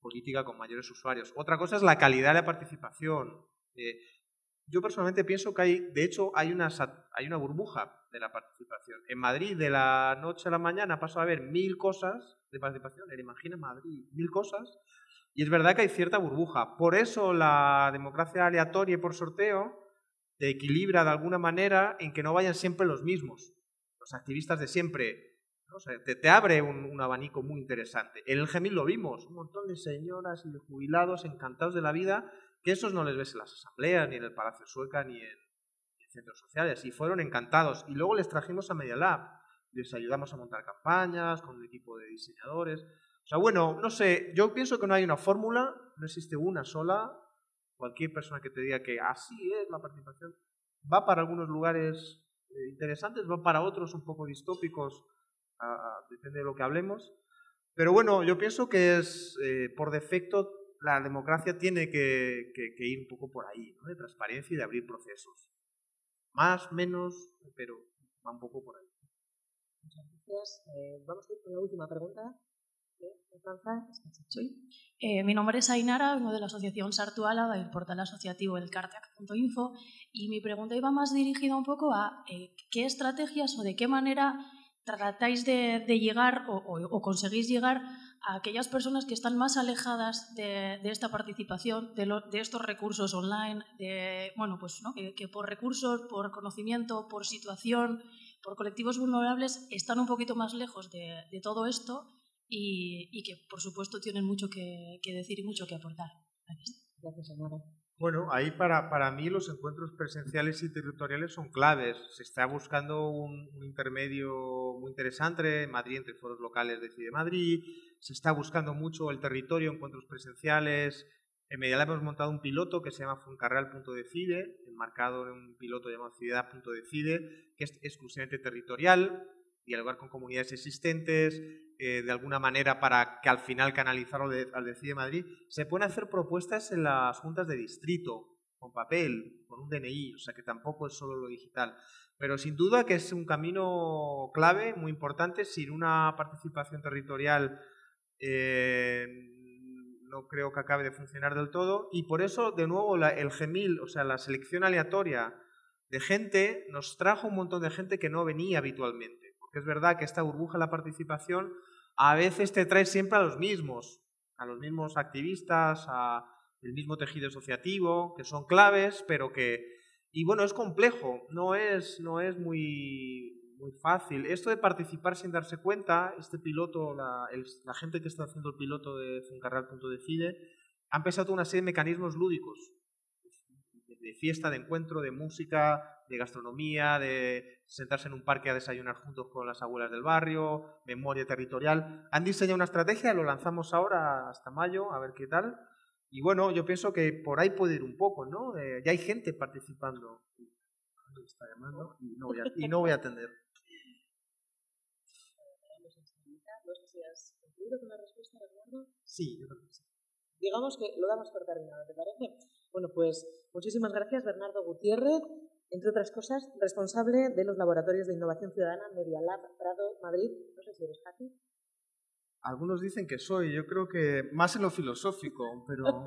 política con mayores usuarios. Otra cosa es la calidad de la participación. Yo personalmente pienso que hay una burbuja de la participación. En Madrid, de la noche a la mañana, pasó a haber 1000 cosas de participación. Imagina Madrid, 1000 cosas. Y es verdad que hay cierta burbuja. Por eso la democracia aleatoria y por sorteo te equilibra de alguna manera en que no vayan siempre los mismos, los activistas de siempre, ¿no? O sea, te abre un abanico muy interesante. En el G1000 lo vimos, un montón de señoras y de jubilados encantados de la vida, que esos no les ves en las asambleas, ni en el Palacio Sueca, ni en centros sociales, y fueron encantados. Y luego les trajimos a Media Lab, les ayudamos a montar campañas con un equipo de diseñadores. O sea, bueno, no sé, yo pienso que no hay una fórmula, no existe una sola. Cualquier persona que te diga que así es la participación va para algunos lugares interesantes, va para otros un poco distópicos, depende de lo que hablemos. Pero bueno, yo pienso que es por defecto la democracia tiene que ir un poco por ahí, ¿no? De transparencia y de abrir procesos. Más, menos, pero va un poco por ahí. Muchas gracias. Vamos a ir con la última pregunta. Mi nombre es Ainara, vengo de la asociación Sartu Álava, del portal asociativo elcarteac.info, y mi pregunta iba más dirigida un poco a qué estrategias o de qué manera tratáis de llegar o conseguís llegar a aquellas personas que están más alejadas de esta participación, de estos recursos online, que por recursos, por conocimiento, por situación, por colectivos vulnerables, están un poquito más lejos de todo esto y que, por supuesto, tienen mucho que decir y mucho que aportar. Gracias, señora. Bueno, ahí para mí los encuentros presenciales y territoriales son claves. Se está buscando un intermedio muy interesante en Madrid, entre foros locales de CIDE Madrid. Se está buscando mucho el territorio, encuentros presenciales. En Medialab hemos montado un piloto que se llama Fuencarral.decide, enmarcado en un piloto llamado Ciudad.decide, que es exclusivamente territorial, dialogar con comunidades existentes, de alguna manera para que al final canalizarlo al Decide Madrid. Se pueden hacer propuestas en las juntas de distrito, con papel, con un DNI, o sea que tampoco es solo lo digital. Pero sin duda que es un camino clave, muy importante. Sin una participación territorial no creo que acabe de funcionar del todo. Y por eso, de nuevo, el GEMIL, o sea, la selección aleatoria de gente, nos trajo un montón de gente que no venía habitualmente. Porque es verdad que esta burbuja de la participación a veces te trae siempre a los mismos activistas, al mismo tejido asociativo, que son claves, pero que... Y bueno, es complejo, no es muy fácil. Esto de participar sin darse cuenta, este piloto, la gente que está haciendo el piloto de Fuencarral.decide, ha empezado una serie de mecanismos lúdicos, de fiesta, de encuentro, de música, de gastronomía, de sentarse en un parque a desayunar juntos con las abuelas del barrio, memoria territorial. Han diseñado una estrategia, lo lanzamos ahora hasta mayo, a ver qué tal. Y bueno, yo pienso que por ahí puede ir un poco, ¿no? Ya hay gente participando. Me está llamando y no voy a atender. No sé si has concluido con la respuesta, Bernardo. Sí, yo creo que sí. Digamos que lo damos por terminado, ¿te parece? Bueno, pues muchísimas gracias, Bernardo Gutiérrez, entre otras cosas, responsable de los laboratorios de innovación ciudadana Medialab Prado, Madrid. No sé si eres Jati. Algunos dicen que soy, yo creo que más en lo filosófico, pero bueno,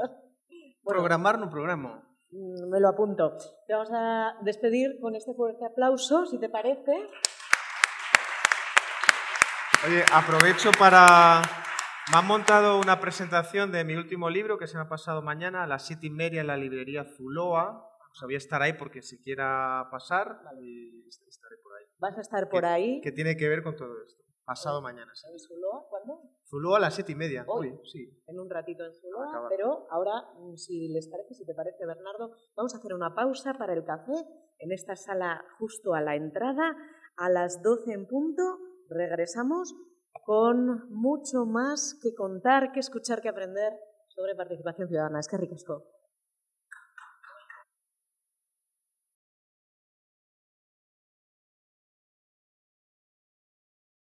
programar no programo. Me lo apunto. Te vamos a despedir con este fuerte aplauso, si te parece. Oye, aprovecho para... Me han montado una presentación de mi último libro que se me ha pasado mañana a las 7:30 en la librería Zuloa. O sea, voy a estar ahí porque si quiera pasar, estaré por ahí. ¿Vas a estar por ahí? ¿Qué tiene que ver con todo esto? Pasado mañana. Sí. ¿En Zuloa? ¿Cuándo? Zuloa a las 7:30. Hoy, sí. En un ratito en Zuloa, pero ahora, si te parece, Bernardo, vamos a hacer una pausa para el café en esta sala justo a la entrada. A las 12 en punto regresamos con mucho más que contar, que escuchar, que aprender sobre participación ciudadana. Es que ricasco.